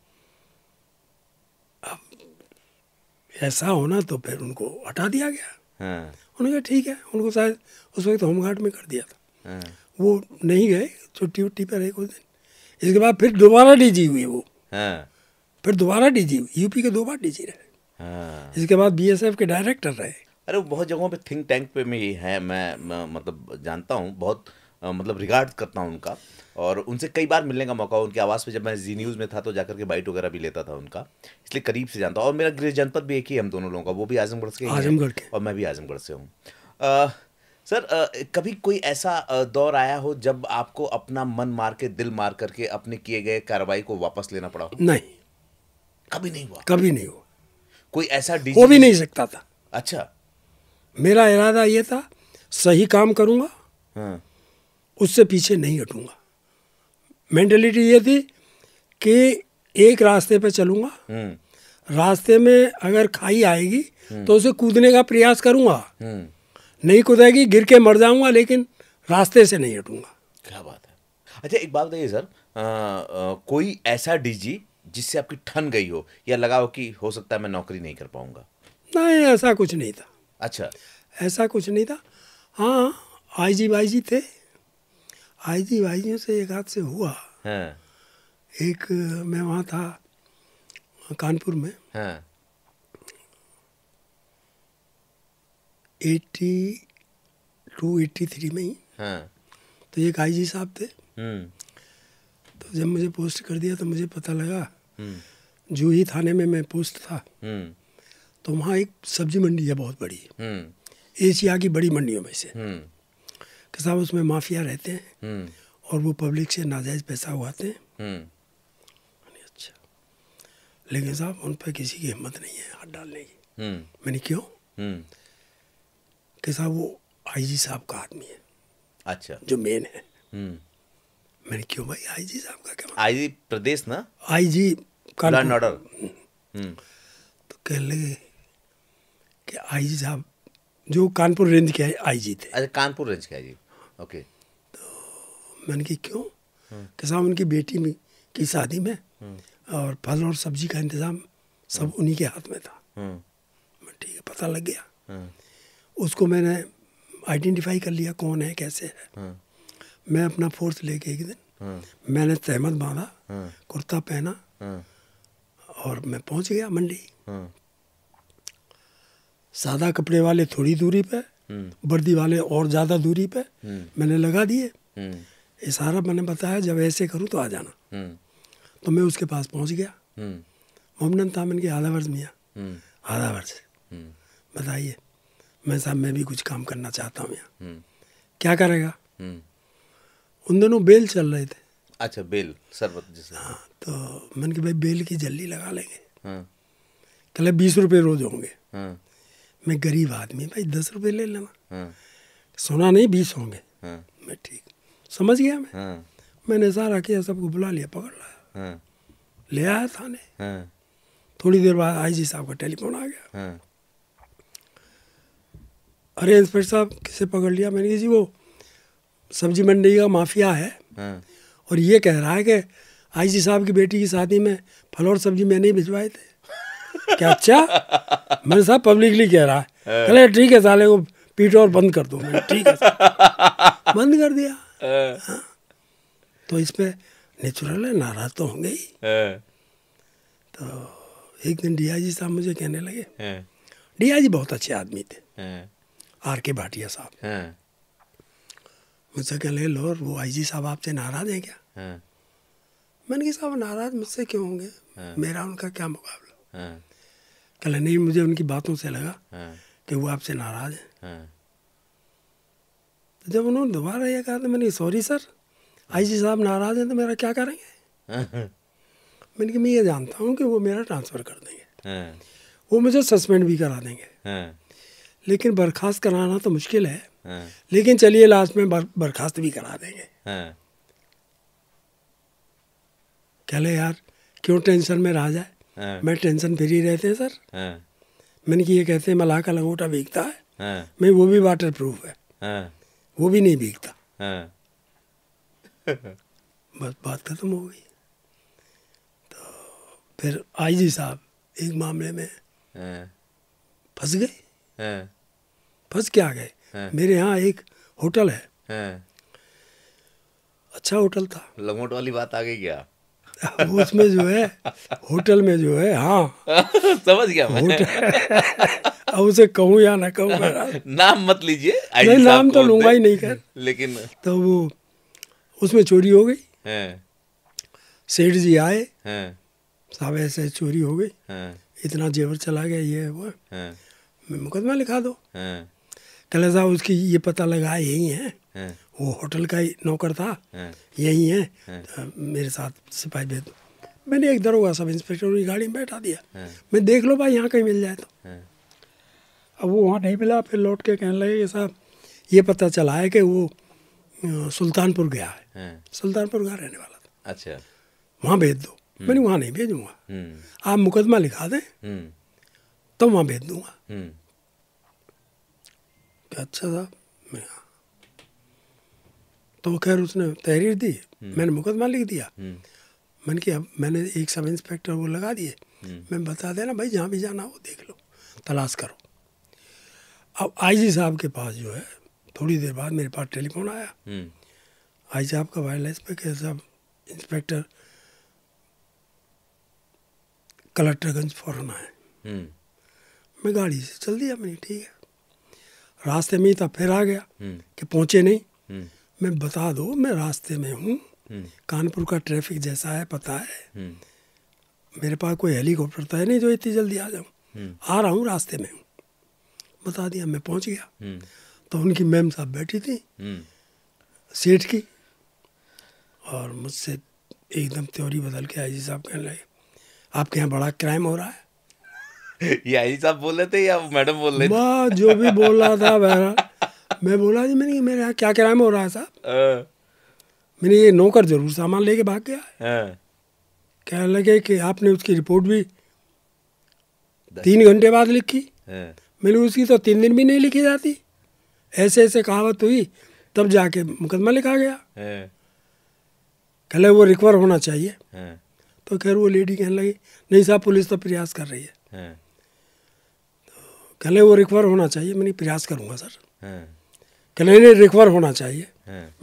ऐसा होना तो फिर उनको हटा दिया गया। हाँ, उन्होंने कहा ठीक है, उनको शायद उस वक्त होमगार्ड में कर दिया था। हाँ, वो नहीं गए, छुट्टी उट्टी पर एक दिन। इसके बाद फिर दोबारा डीजी हुई वो, हाँ, फिर दोबारा डीजी हुई, यूपी के 2 बार डीजी रहे। हाँ। इसके बाद बीएसएफ के डायरेक्टर रहे। अरे वो बहुत जगहों पे थिंक टैंक पे में ही है, मैं मतलब जानता हूँ, बहुत मतलब रिगार्ड करता हूँ उनका, और उनसे कई बार मिलने का मौका, उनके आवाज़ पे जब मैं जी न्यूज़ में था तो जाकर के बाइट वगैरह भी लेता था उनका, इसलिए करीब से जानता हूँ। और मेरा गृह जनपद भी एक ही है हम दोनों लोगों का, वो भी आजमगढ़ से ही है आजमगढ़ के। और मैं भी आजमगढ़ से हूँ। सर, कभी कोई ऐसा दौर आया हो जब आपको अपना मन मार के, दिल मार करके अपने किए गए कार्रवाई को वापस लेना पड़ा हो? नहीं, कभी नहीं हुआ? कभी नहीं हुआ, कोई ऐसा हो भी नहीं सकता था। अच्छा। मेरा इरादा ये था, सही काम करूँगा, हाँ, उससे पीछे नहीं हटूँगा। मेंटलिटी ये थी कि एक रास्ते पे चलूँगा, रास्ते में अगर खाई आएगी तो उसे कूदने का प्रयास करूँगा, नहीं कूदेगी गिर के मर जाऊँगा, लेकिन रास्ते से नहीं हटूँगा। क्या बात है। अच्छा, एक बात बताइए सर, कोई ऐसा डीजी जिससे आपकी ठन गई हो या लगा हो कि हो सकता है मैं नौकरी नहीं कर पाऊंगा? नहीं, ऐसा कुछ नहीं था। अच्छा। ऐसा कुछ नहीं था। हाँ, आईजी वाईजी थे, आईजी वाईजियों से एक हाथ से हुआ। हाँ, एक मैं वहाँ था कानपुर में, हाँ, 82-83 में ही। हाँ, तो एक आईजी साहब थे, हम्म, तो जब मुझे पोस्ट कर दिया तो मुझे पता लगा, जूही थाने में मैं पोस्ट था, हम्म, तो वहाँ एक सब्जी मंडी है बहुत बड़ी, हम्म, एशिया की बड़ी मंडियों में से, हम्म, कि साहब उसमें माफिया रहते हैं हम्म, और वो पब्लिक से नाजायज़ पैसा उगाते हैं। हम्म, मैंने अच्छा, लेकिन साहब उन पर किसी की हिम्मत नहीं है हाथ डालने की। मैंने क्यों? हम्म, कि साहब वो आईजी साहब का आदमी है अच्छा, जो मेन है। हम्म। मैंने क्यों भाई, आईजी साहब का क्या? आईजी प्रदेश ना? IG law and Kanpur. Order. तो कहने लगे कि आईजी साहब जो कानपुर रेंज के आईजी थे। अच्छा, कानपुर रेंज का है जी, ओके। मैंने कहा क्यों? कि साहब उनकी बेटी में की शादी में और फल और सब्जी का इंतज़ाम सब उन्हीं के हाथ में था। मैं ठीक है, पता लग गया। उसको मैंने आइडेंटिफाई कर लिया कौन है कैसे है। मैं अपना फोर्स लेके एक दिन मैंने तहमत बांधा, कुर्ता पहना और मैं पहुंच गया मंडी। सादा कपड़े वाले थोड़ी दूरी पे, वर्दी वाले और ज़्यादा दूरी पे मैंने लगा दिए। इशारा मैंने बताया जब ऐसे करूँ तो आ जाना। तो मैं उसके पास पहुंच गया। मोहम्मदन तामिन के आधा वर्ष मियाँ, आधा वर्ष। बताइए, मैं साहब मैं भी कुछ काम करना चाहता हूँ यहाँ। क्या करेगा? उन दिनों बेल चल रहे थे। अच्छा, बेल शरबत जैसे। हाँ, तो मैंने कहा भाई बेल की जल्दी लगा लेंगे। कहले 20 रुपये रोज होंगे। मैं गरीब आदमी, भाई 10 रुपये ले लेना। सुना नहीं 20 होंगे। मैं ठीक समझ गया। मैंने सारा किया, सबको बुला लिया, पकड़ लाया, ले आया थाने। थोड़ी देर बाद आईजी साहब का टेलीफोन आ गया। अरे इंस्पेक्टर साहब, किसे पकड़ लिया? मैंने कहा जी वो सब्जी मंडी का माफिया है और ये कह रहा है कि आईजी साहब की बेटी की शादी में फल और सब्जी मैंने ही भिजवाए थे। क्या? अच्छा। मैंने साहब पब्लिकली कह रहा है। कहले ठीक है, साले को पीटो और बंद कर दो। मैंने ठीक है, बंद कर दिया। हाँ। तो इस पे नेचुरल है, नाराज तो होंगे ही। तो एक दिन डीआईजी साहब मुझे कहने लगे, डीआईजी बहुत अच्छे आदमी थे, आर के भाटिया साहब। मुझसे कहने लगे, लोर वो आईजी साहब आपसे नाराज हैं क्या? मैंने कहा साहब नाराज मुझसे क्यों होंगे, मेरा उनका क्या मुकाबला। कहले नहीं, मुझे उनकी बातों से लगा कि वो आपसे नाराज है। तो जब उन्होंने दोबारा ये कहा तो मैंने सॉरी सर, आईजी साहब नाराज हैं तो मेरा क्या करेंगे? मैंने कहा मैं ये जानता हूँ कि वो मेरा ट्रांसफ़र कर देंगे, वो मुझे सस्पेंड भी करा देंगे, लेकिन बर्खास्त कराना तो मुश्किल है। लेकिन चलिए लास्ट में बर्खास्त भी करा देंगे। कहले यार क्यों टेंशन में रह जाए, मैं टेंशन फ्री रहते हैं सर। मैंने कि ये कहते हैं मलाह का लंगोटा भीगता है, मैं वो भी वाटर प्रूफ है, वो भी नहीं भीगता। बस बात खत्म हो गई। तो फिर आईजी साहब एक मामले में फंस गए। हाँ, फंस क्या गए? हाँ, मेरे यहाँ एक होटल है, हाँ। अच्छा होटल था। लंगोट वाली बात आ गई क्या? अब उसमें जो है, होटल में जो है, हाँ समझ गया मैं। होटल अब उसे कहूँ या ना कहूँ मैं, नाम मत लीजिए, नहीं आईजी साहब नाम तो को लूंगा ही बोलते, नहीं कर। लेकिन तो वो उसमें चोरी हो गई। हाँ, सेठ जी आए, हाँ, साहब ऐसे चोरी हो गई, हाँ, इतना जेवर चला गया, ये है, वो है। हाँ, मैं मुकदमा लिखा दो। हाँ, कहले साहब उसकी ये पता लगा यही है, हाँ, वो होटल का ही नौकर था, हाँ, यही है, हाँ। तो मेरे साथ सिपाही भेज दो। मैंने एक दरोगा सब इंस्पेक्टर की गाड़ी में बैठा दिया, हाँ। मैं देख लो भाई यहाँ कहीं मिल जाए तो। हाँ। अब वो वहाँ नहीं मिला, फिर लौट के कहने लगे कि साहब ये पता चला है कि वो सुल्तानपुर गया है। हाँ। सुल्तानपुर का रहने वाला था, अच्छा। वहाँ भेज दो। मैंने वहाँ नहीं भेजूंगा, आप मुकदमा लिखा दें तो वहाँ भेज दूंगा। अच्छा साहब, मैं तो खैर उसने तहरीर दी, मैंने मुकदमा लिख दिया। मैंने कि अब मैंने एक सब इंस्पेक्टर वो लगा दिए, मैं बता देना भाई जहाँ भी जाना हो देख लो, तलाश करो। अब आईजी साहब के पास जो है, थोड़ी देर बाद मेरे पास टेलीफोन आया, आईजी साहब का वायरलेस पे कि सब इंस्पेक्टर कलेक्टरगंज फौरन आए। मैं गाड़ी से चल दिया, मैंने ठीक है। रास्ते में ही था, फिर आ गया कि पहुँचे नहीं। मैं बता दो मैं रास्ते में हूँ, कानपुर का ट्रैफिक जैसा है पता है, मेरे पास कोई हेलीकॉप्टर तो है नहीं जो इतनी जल्दी आ जाऊँ, आ रहा हूँ रास्ते में हूँ, बता दिया। मैं पहुँच गया तो उनकी मैम साहब बैठी थी, सेठ की, और मुझसे एकदम त्योरी बदल के आईजी साहब कहने लगे आपके यहाँ बड़ा क्राइम हो रहा है। ये आईजी साहब बोल रहे थे या मैडम बोल रहे थे? वाह, जो भी बोल रहा था बहरा। मैं बोला जी मैंने मेरे यहाँ क्या क्राइम हो रहा है साहब? मैंने ये नौकर जरूर सामान लेके भाग गया है। कहने लगे कि आपने उसकी रिपोर्ट भी 3 घंटे बाद लिखी। मैंने उसकी तो 3 दिन भी नहीं लिखी जाती, ऐसे ऐसे कहावत हुई, तब जाके मुकदमा लिखा गया। कहले वो रिकवर होना चाहिए। तो खैर वो लेडी कहने लगी नहीं साहब पुलिस तो प्रयास कर रही है। तो कहले वो रिकवर होना चाहिए। मैंने प्रयास करूँगा सर। कहले नहीं रिकवर होना चाहिए।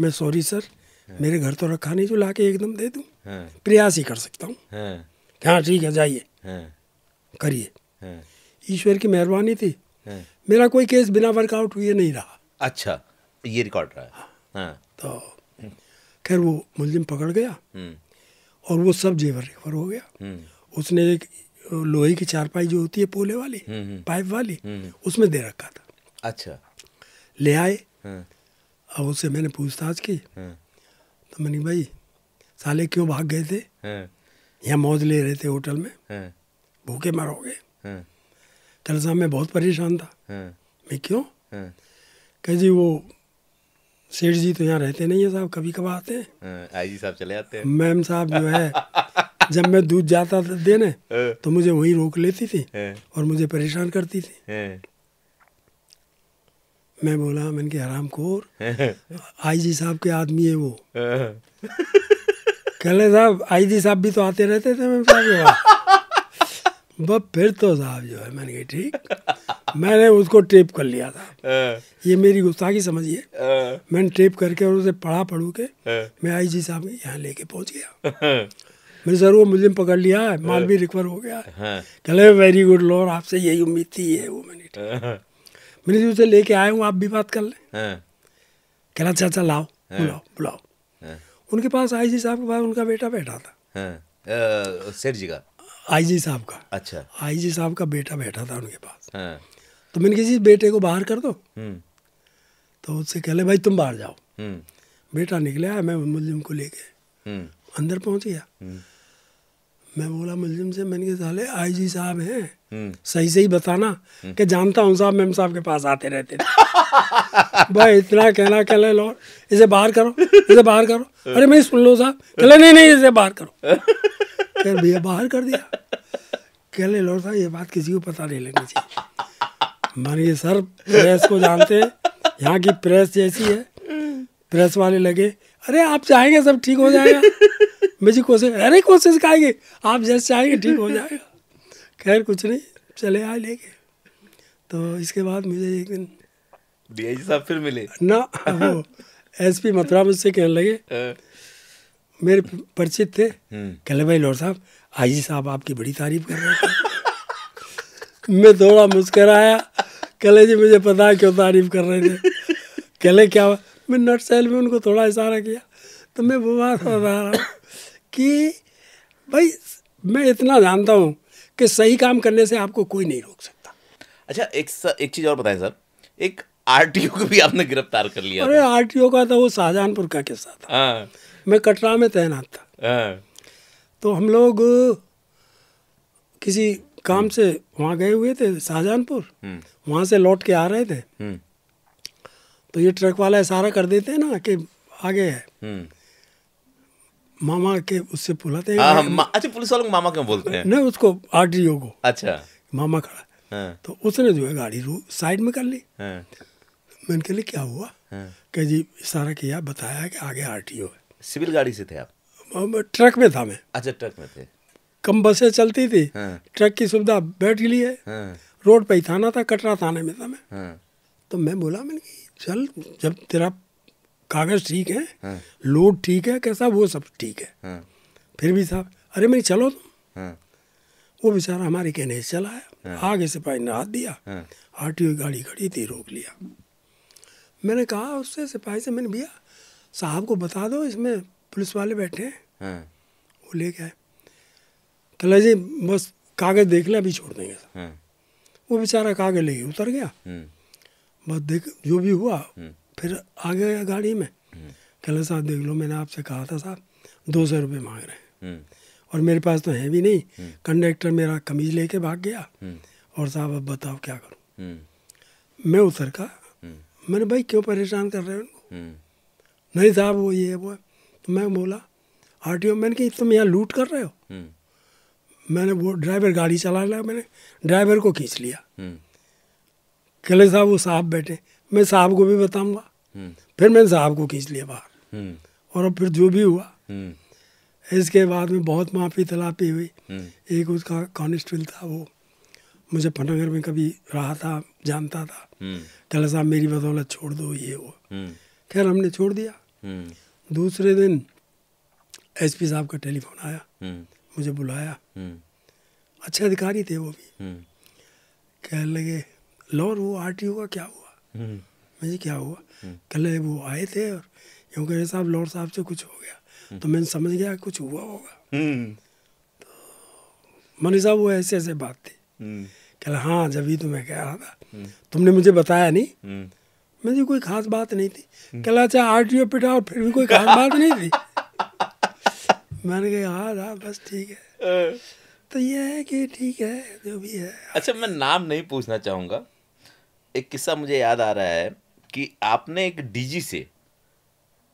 मैं सॉरी सर, मेरे घर तो रखा नहीं जो ला के एकदम दे दूँ, प्रयास ही कर सकता हूँ। हाँ ठीक है जाइए करिए। ईश्वर की मेहरबानी थी, मेरा कोई केस बिना वर्कआउट हुए नहीं रहा। अच्छा, ये रिकॉर्ड रहा है। हाँ। तो खैर वो मुलजिम पकड़ गया और वो सब जेवर रिकवर हो गया। उसने एक लोहे की चारपाई जो होती है पोले वाली, पाइप वाली, उसमें दे रखा था। अच्छा। ले आए। अब उससे मैंने पूछताछ की, तो मैंने भाई साले क्यों भाग गए थे? यहाँ मौज ले रहे थे होटल में, भूखे मरोगे। कल साहब मैं बहुत परेशान था। मैं क्यों? कह जी वो सेठ जी तो यहाँ रहते नहीं है साहब, कभी कभार आते हैं। आईजी साहब चले आते हैं। मैम साहब जो है जब मैं दूध जाता था देने तो मुझे वहीं रोक लेती थी और मुझे परेशान करती थी। मैं बोला मैंने कि हरामखोर, आईजी साहब के आदमी है वो। कहले साहब आईजी साहब भी तो आते रहते थे मैम साहब के पास। बस फिर तो साहब जो है मैंने कहा ठीक, मैंने उसको टेप कर लिया था। ये मेरी गुस्ताखी समझिए। मैंने टेप करके और उसे पढ़ू के मैं आईजी साहब के यहाँ लेके पहुँच गया। मैंने सर वो मुझे पकड़ लिया है, माल भी रिकवर हो गया है। कहले वेरी गुड लॉर्ड, आपसे यही उम्मीद थी। ये वो मैंने जो उसे लेके आया हूँ, आप भी बात कर लें। कहला चाचा लाओ, बुलाओ। उनके पास आईजी साहब के पास उनका बेटा बैठा था। सेठ जी का? आईजी साहब का। अच्छा। आईजी साहब का बेटा बैठा था उनके पास। तो मैंने किसी बेटे को बाहर कर दो। तो उससे कहले भाई तुम बाहर जाओ। बेटा निकले आया, मैं मुलजिम को लेके अंदर पहुंच गया। मैं बोला मुलजिम से, मैंने कहा साले आईजी साहब हैं, सही सही बताना कि जानता हूँ साहब मैम साहब के पास आते रहते थे। भाई इतना कहना, कहले लो इसे बाहर करो, इसे बाहर करो। अरे मैं सुन लो साहब। कहले नहीं इसे बाहर करो। कह भैया बाहर कर दिया। कहले लो साहब ये बात किसी को पता नहीं लगनी चाहिए। मानिए सर प्रेस को जानते हैं, यहाँ की प्रेस जैसी है। प्रेस वाले लगे अरे आप चाहेंगे सब ठीक हो जाएगा। मुझे कोशिश, अरे कोशिश करेंगे, आप जैसे चाहेंगे ठीक हो जाएगा। खैर कुछ नहीं, चले आए लेके। तो इसके बाद मुझे एक दिन डीआईजी साहब फिर मिले ना, वो एसपी मथुरा मुझसे कहने लगे, मेरे परिचित थे, कहले भाई लौर साहब आईजी साहब आपकी बड़ी तारीफ कर रहे थे। मैं थोड़ा मुस्कराया, कहले जी मुझे पता है क्यों तारीफ कर रहे थे। कहले क्या हुआ? मैं नट सेल में उनको थोड़ा इशारा किया। तो मैं वो बात बता रहा हूँ कि भाई मैं इतना जानता हूँ कि सही काम करने से आपको कोई नहीं रोक सकता। अच्छा, एक चीज और बताएं सर, एक आरटीओ को भी आपने गिरफ्तार कर लिया। अरे आरटीओ का तो वो शाहजहानपुर का किस्सा था। मैं कटरा में तैनात था। तो हम लोग किसी काम से वहाँ गए हुए थे शाहजहानपुर, वहाँ से लौट के आ रहे थे। तो ये ट्रक वाला इशारा कर देते हैं ना कि आगे है, मामा के उससे बुलाते हैं। अच्छा, पुलिस वालों को मामा क्यों बोलते हैं? नहीं, उसको आरटीओ को। अच्छा, मामा खड़ा। तो उसने जो है गाड़ी साइड में कर ली। मैंने कहा क्या हुआ? कि जी इशारा किया, बताया कि आगे आरटीओ है। सिविल गाड़ी से थे आप? ट्रक में था मैं। अच्छा, ट्रक में थे। कम बसें चलती थी, ट्रक की सुविधा बैठ ली है। रोड पे ही थाना था, कटरा थाने में था मैं। तो मैं बोला, मैंने चल जब तेरा कागज ठीक है, लोड ठीक है, कैसा वो सब ठीक है, फिर भी साहब अरे मैं चलो तुम। वो बेचारा हमारे कहने से चला आया, आगे सिपाही ने हाथ दिया, आरटीओ गाड़ी खड़ी थी, रोक लिया। मैंने कहा उससे, सिपाही से, मैंने भैया साहब को बता दो इसमें पुलिस वाले बैठे हैं। वो ले गए, कहला जी बस कागज देख ले, अभी छोड़ देंगे सर। वो बेचारा कागज लेके उतर गया। बस देख जो भी हुआ, फिर आ गया गाड़ी में। कहला साहब देख लो, मैंने आपसे कहा था साहब 200 रुपये मांग रहे हैं, और मेरे पास तो है भी नहीं। कंडक्टर मेरा कमीज लेके भाग गया, और साहब अब बताओ क्या करूं। मैं उतर का, मैंने भाई क्यों परेशान कर रहे हो उनको? नहीं साहब वो ये वो है। तो मैं बोला आरटीओ, मैंने कहा तुम यहाँ लूट कर रहे हो? मैंने वो ड्राइवर गाड़ी चला लिया, मैंने ड्राइवर को खींच लिया। कहले साहब वो साहब बैठे, मैं साहब को भी बताऊंगा। फिर मैंने साहब को खींच लिया बाहर, और अब फिर जो भी हुआ, इसके बाद में बहुत माफ़ी तलापी हुई। एक उसका कांस्टेबल था, वो मुझे पटनगर में कभी रहा था, जानता था। कहला साहब मेरी बदौलत छोड़ दो ये वो। खैर हमने छोड़ दिया। दूसरे दिन एसपी साहब का टेलीफोन आया, मुझे बुलाया। अच्छे अधिकारी थे वो भी। कहने लगे लौर वो आरटीओ का क्या हुआ? मुझे क्या हुआ? कहले वो आए थे और यूँ कहे साहब लौर साहब से कुछ हो गया। तो मैंने समझ गया कुछ हुआ होगा। तो मनी साहब वो ऐसे ऐसे बात थी। कहला हाँ जब ही तो मैं कह रहा था, तुमने मुझे बताया नहीं। मुझे कोई खास बात नहीं थी। कहला अच्छा आरटीओ पिटा और फिर भी कोई खास बात नहीं थी। मैंने कहा हाँ बस ठीक है। तो ये है कि ठीक है जो भी है। अच्छा, मैं नाम नहीं पूछना चाहूँगा, एक किस्सा मुझे याद आ रहा है कि आपने एक डीजी से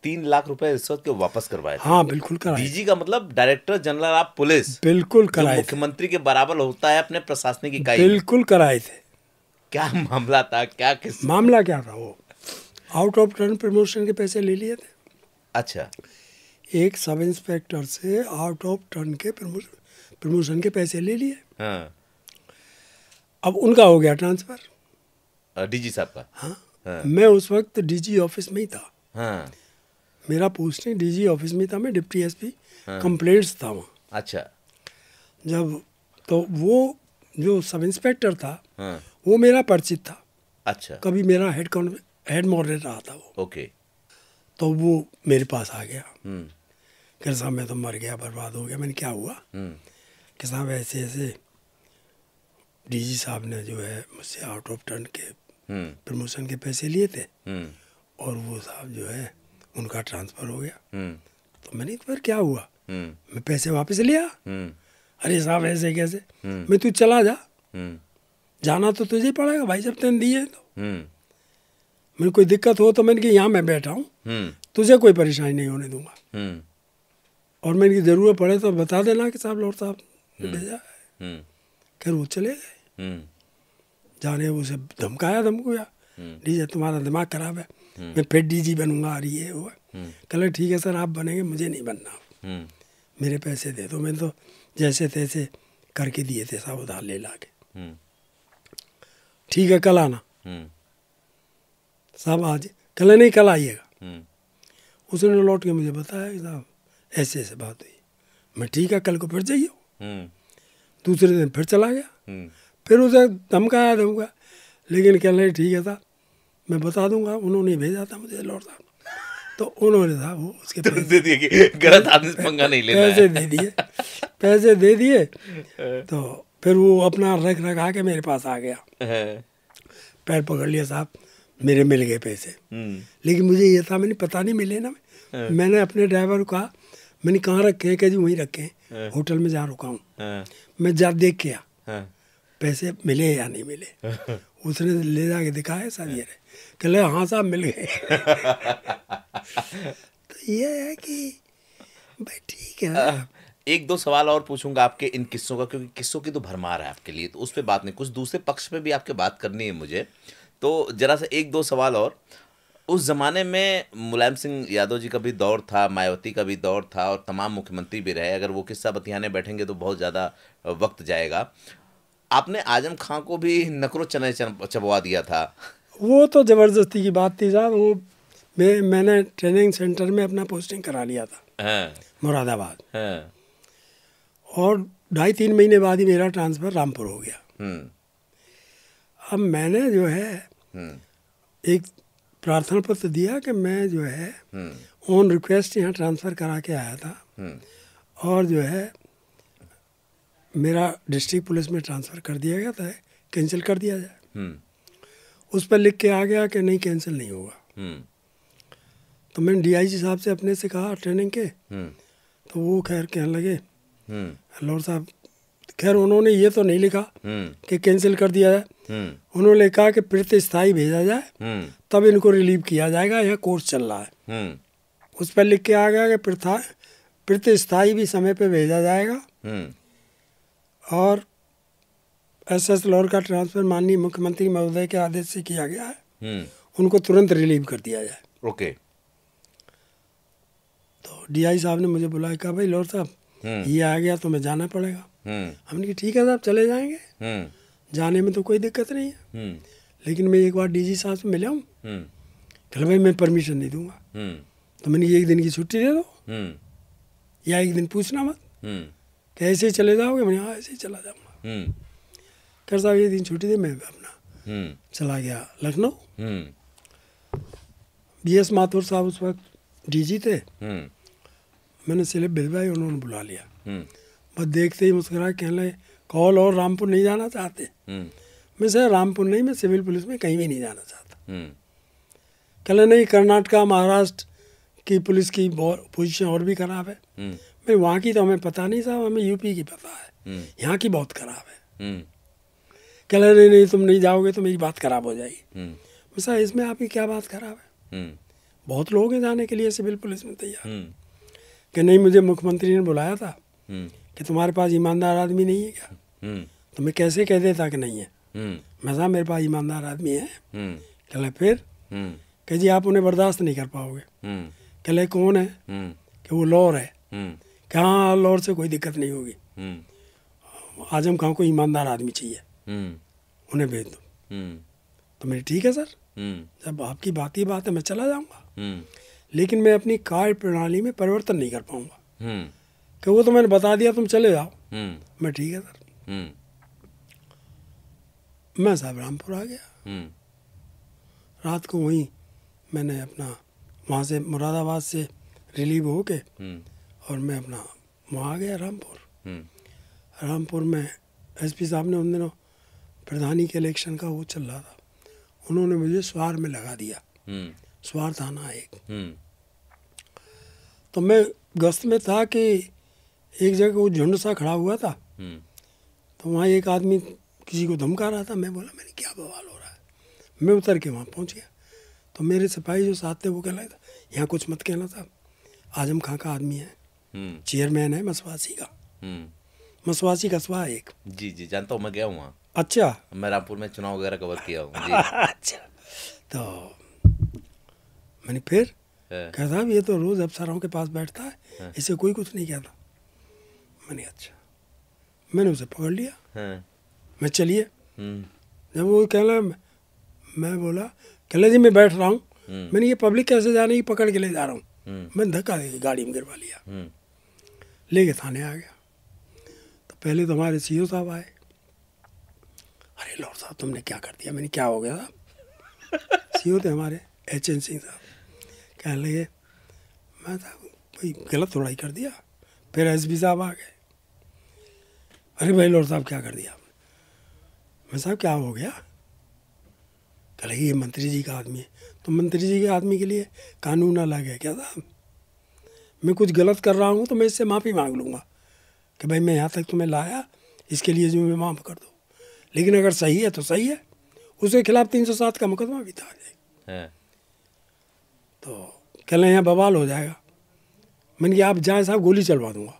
3 लाख रुपए रिश्वत के वापस करवाए थे। हाँ बिल्कुल कराए। डीजी का मतलब डायरेक्टर जनरल ऑफ पुलिस। बिल्कुल कराए। मुख्यमंत्री के बराबर होता है अपने प्रशासनिक इकाई। बिल्कुल कराए थे। क्या मामला था? क्या किस्सा? मामला क्या था? वो आउट ऑफ टर्न प्रमोशन के पैसे ले लिए थे। अच्छा, एक सब इंस्पेक्टर से आउट ऑफ टर्न के प्रमोशन के पैसे ले लिए। हाँ। अब उनका हो गया ट्रांसफर डीजी साहब का। हाँ। मैं उस वक्त डीजी ऑफिस में ही था। हाँ। मेरा पोस्टिंग डीजी ऑफिस में था, मैं डिप्टी एसपी कंप्लेंट्स था वहाँ। अच्छा। जब तो वो जो सब इंस्पेक्टर था, हाँ। वो मेरा परिचित था। अच्छा। कभी मेरा हेड मॉडरेटर रहा था वो। ओके। तो वो मेरे पास आ गया, कि साहब मैं तो मर गया, बर्बाद हो गया। मैंने क्या हुआ? कि साहब ऐसे ऐसे डीजी साहब ने जो है मुझसे आउट ऑफ टर्न के प्रमोशन के पैसे लिए थे, और वो साहब जो है उनका ट्रांसफ़र हो गया। तो मैंने फिर क्या हुआ? मैं पैसे वापस लिया। अरे साहब ऐसे कैसे? मैं तू चला जा, जाना तो तुझे पड़ेगा भाई जब तेने दिए तो। मैंने कोई दिक्कत हो तो मैंने कि यहाँ मैं बैठा हूँ, तुझे कोई परेशानी नहीं होने दूंगा, और मैंने की ज़रूरत पड़े तो बता देना कि साहब लॉर्ड साहब ने भेजा है। खैर वो चले गए। जाने उसे धमकाया डीजे तुम्हारा दिमाग खराब है, मैं फिर डीजी बनूंगा, और ये वो। कहले ठीक है सर आप बनेंगे, मुझे नहीं बनना, मेरे पैसे दे दो। मैंने तो जैसे तैसे करके दिए थे साहब उधार ले ला के। ठीक है कल आना। साहब आज कल नहीं, कल आइएगा। उसने लौट के मुझे बताया कि साहब ऐसे ऐसे बात हुई। मैं ठीक है कल को फिर जाइए। दूसरे दिन फिर चला गया, फिर उसे धमकाया, लेकिन कह रहे ठीक है साहब मैं बता दूंगा, उन्होंने भेजा था मुझे लॉर्ड साहब। तो उन्होंने था वो उसके दे दिए कि गलत आदमी से पंगा नहीं लेना पैसे दे दिए, पैसे दे दिए। तो फिर वो अपना रख रखा के मेरे पास आ गया, पैर पकड़ लिया, साहब मेरे मिल गए पैसे। लेकिन मुझे ये था मैंने पता नहीं मिले ना। मैंने अपने ड्राइवर को कहा मैंने कहाँ रखे हैं, कह जी वहीं रखे हैं, होटल में जहाँ रुका हूँ, मैं जा देख के आ पैसे मिले या नहीं मिले। उसने ले जाके दिखाया, साहब ये कह रहे हाँ साहब मिल गए। तो ये है कि भाई ठीक है। एक दो सवाल और पूछूंगा आपके इन किस्सों का, क्योंकि किस्सों की तो भरमार है आपके लिए, तो उस पर बात नहीं, कुछ दूसरे पक्ष पे भी आपके बात करनी है मुझे। तो जरा सा एक दो सवाल और। उस जमाने में मुलायम सिंह यादव जी का भी दौर था, मायावती का भी दौर था, और तमाम मुख्यमंत्री भी रहे। अगर वो किस्सा बतियाने बैठेंगे तो बहुत ज़्यादा वक्त जाएगा। आपने आजम खां को भी नकरो चने चबवा दिया था। वो तो ज़बरदस्ती की बात थी साहब। वो मैंने ट्रेनिंग सेंटर में अपना पोस्टिंग करा लिया था मुरादाबाद, और 2.5-3 महीने बाद ही मेरा ट्रांसफ़र रामपुर हो गया। अब मैंने जो है एक प्रार्थना पत्र दिया कि मैं जो है ऑन रिक्वेस्ट यहाँ ट्रांसफ़र करा के आया था, और जो है मेरा डिस्ट्रिक्ट पुलिस में ट्रांसफ़र कर दिया गया था, कैंसिल कर दिया जाए। उस पर लिख के आ गया कि नहीं कैंसिल नहीं होगा। तो मैंने डीआईजी साहब से अपने से कहा ट्रेनिंग के, तो वो खैर कहने लगे लॉर्ड साहब, खैर उन्होंने ये तो नहीं लिखा कि कैंसिल कर दिया जाए, उन्होंने कहा कि प्रतिस्थाई भेजा जाए, तब इनको रिलीव किया जाएगा, यह कोर्स चल रहा है। उस पर लिख के आ गया कि प्रतिस्थाई भी समय पे भेजा जाएगा, और एसएस लॉर्ड का ट्रांसफ़र माननीय मुख्यमंत्री महोदय के आदेश से किया गया है, उनको तुरंत रिलीव कर दिया जाए। ओके। तो डीआई साहब ने मुझे बुलाया, कहा भाई लॉर्ड साहब ये आ गया तो मैं जाना पड़ेगा। हमने कहा ठीक है साहब चले जाएंगे, जाने में तो कोई दिक्कत नहीं है, लेकिन मैं एक बार डीजी साहब से मिला हूँ, कहा भाई मैं परमिशन नहीं दूंगा। तो मैंने 1 दिन की छुट्टी दे दो, या 1 दिन पूछना मत, कि ऐसे ही चले जाओगे। मैंने हाँ ऐसे ही चला जाऊँगा। कर साहब 1 दिन छुट्टी दे, मैं अपना चला गया लखनऊ। BS माथुर साहब उस वक्त डीजी थे, मैंने स्लिप भिजवाई, उन्होंने बुला लिया। बस देखते ही मुस्कुरा कहने लगे कॉल और रामपुर नहीं जाना चाहते। मैं सर रामपुर नहीं, मैं सिविल पुलिस में कहीं भी नहीं जाना चाहता। कहले नहीं कर्नाटका महाराष्ट्र की पुलिस की पोजीशन और भी खराब है। मैं वहाँ की तो हमें पता नहीं साहब, हमें यूपी की पता है, यहाँ की बहुत खराब है। कहले नहीं नहीं तुम नहीं जाओगे तो मेरी बात खराब हो जाएगी। मैं सर इसमें आपकी क्या बात खराब है, बहुत लोग हैं जाने के लिए सिविल पुलिस में तैयार। कि नहीं मुझे मुख्यमंत्री ने बुलाया था कि तुम्हारे पास ईमानदार आदमी नहीं है क्या, तो मैं कैसे कह देता कि नहीं है। मैं साहब मेरे पास ईमानदार आदमी है। कहले फिर, कह जी आप उन्हें बर्दाश्त नहीं कर पाओगे। कहले कौन है, कि वो लॉर है। कि हाँ लॉर से कोई दिक्कत नहीं होगी, आजम खां को ईमानदार आदमी चाहिए, उन्हें भेज दो। तो मेरे ठीक है सर, जब आपकी बात ही बात है मैं चला जाऊँगा, लेकिन मैं अपनी कार्य प्रणाली में परिवर्तन नहीं कर पाऊँगा। कि वो तो मैंने बता दिया तुम चले जाओ। मैं ठीक है सर। मैं साहब रामपुर आ गया। रात को वहीं मैंने अपना वहाँ से मुरादाबाद से रिलीव हो के और मैं अपना वहाँ आ गया रामपुर। रामपुर में एसपी साहब ने उन दिनों प्रधानी के इलेक्शन का वो चल रहा था, उन्होंने मुझे स्वार में लगा दिया, स्वार थाना एक। तो मैं गश्त में था कि एक जगह वो झुंड सा खड़ा हुआ था, तो वहाँ एक आदमी किसी को धमका रहा था। मैं बोला मैंने क्या बवाल हो रहा है, मैं उतर के वहाँ पहुँच गया। तो मेरे सिपाही जो साथ थे वो कह रहा था यहाँ कुछ मत कहना था, आजम खां का आदमी है, चेयरमैन है मसवासी का, मसवासी कस्बा है एक। जी जी जानता हूँ, मैं गया हूँ वहाँ। अच्छा, मैं रामपुर में चुनाव वगैरह कवर किया हूँ जी। अच्छा, तो मैंने फिर कहा साहब ये तो रोज़ अफसरों के पास बैठता है, इसे कोई कुछ नहीं कहता। मैंने अच्छा, मैंने उसे पकड़ लिया। मैं चलिए, जब वो कहला, मैं बोला, कहला जी मैं बैठ रहा हूँ। मैंने ये पब्लिक कैसे जा रही है, पकड़ के ले जा रहा हूँ। मैंने धक्का दे गाड़ी में गिरवा लिया, लेके थाने आ गया। तो पहले तो हमारे सीओ साहब आए। अरे लॉर्ड साहब तुमने क्या कर दिया? मैंने क्या हो गया साहब? सीओ थे हमारे HN सिंह साहब। कहने लगे, मैं साहब भाई गलत थोड़ा ही कर दिया। फिर SB साहब आ गए। अरे भाई लॉर्ड साहब क्या कर दिया आपने? मैं साहब क्या हो गया? कह लगे ये मंत्री जी का आदमी है। तो मंत्री जी के आदमी के लिए कानून अलग है क्या साहब? मैं कुछ गलत कर रहा हूँ तो मैं इससे माफ़ी मांग लूँगा कि भाई मैं यहाँ तक तुम्हें लाया, इसके लिए जो मैं माफ़ कर दो। लेकिन अगर सही है तो सही है, उसके खिलाफ 307 का मुकदमा भी था। तो कह रहे यहाँ बवाल हो जाएगा। मैंने कहा आप जाए साहब, गोली चलवा दूंगा।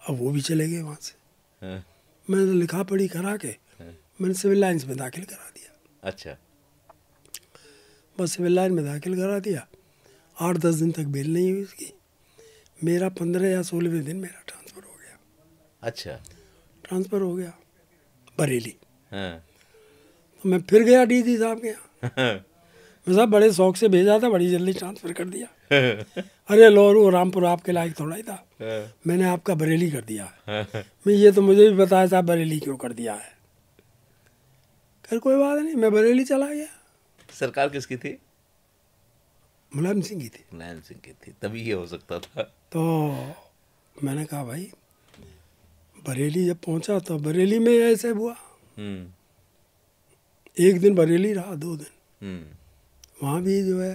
अब वो भी चले गए वहाँ से। मैंने लिखा पढ़ी करा के मैंने सिविल लाइन्स में दाखिल करा दिया। अच्छा। बस सिविल लाइन में दाखिल करा दिया। 8-10 दिन तक बेल नहीं हुई उसकी। मेरा 15 या 16वें दिन मेरा ट्रांसफ़र हो गया। अच्छा। ट्रांसफ़र हो गया बरेली। हाँ। तो मैं फिर गया DG साहब के यहाँ। मैं साहब बड़े शौक से भेजा था, बड़ी जल्दी ट्रांसफ़र कर दिया। अरे लोरू रामपुर आपके लायक थोड़ा ही था, मैंने आपका बरेली कर दिया। मैं ये तो मुझे भी बताया साहब बरेली क्यों कर दिया है। खैर कोई बात नहीं, मैं बरेली चला गया। सरकार किसकी थी? मुलायम सिंह की थी। मुलायम सिंह की थी, तभी ये हो सकता था। तो मैंने कहा भाई बरेली जब पहुंचा तो बरेली में ऐसे हुआ। एक दिन बरेली रहा, 2 दिन वहाँ भी जो है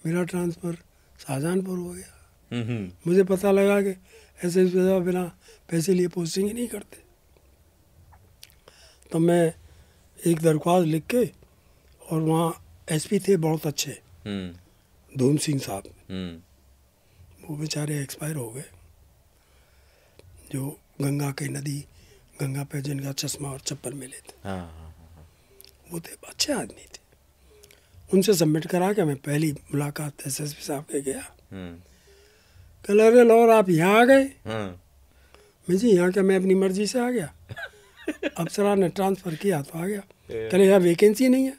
मेरा ट्रांसफ़र शाहजहानपुर हो गया। मुझे पता लगा कि SSP साहब बिना पैसे लिए पोस्टिंग ही नहीं करते। तो मैं एक दरख्वास्त लिख के, और वहाँ SP थे बहुत अच्छे, धूम सिंह साहब, वो बेचारे एक्सपायर हो गए, जो गंगा के नदी गंगा पे जिनका चश्मा और चप्पल मिले थे। वो थे अच्छे आदमी थे। उनसे सबमिट करा के मैं पहली मुलाकात SSP साहब के गया। कल अरे लौर आप यहाँ आ गए? मैं जी यहाँ क्या, मैं अपनी मर्जी से आ गया। अफसरा ने ट्रांसफ़र किया तो आ गया। कहले यहाँ वैकेंसी नहीं है।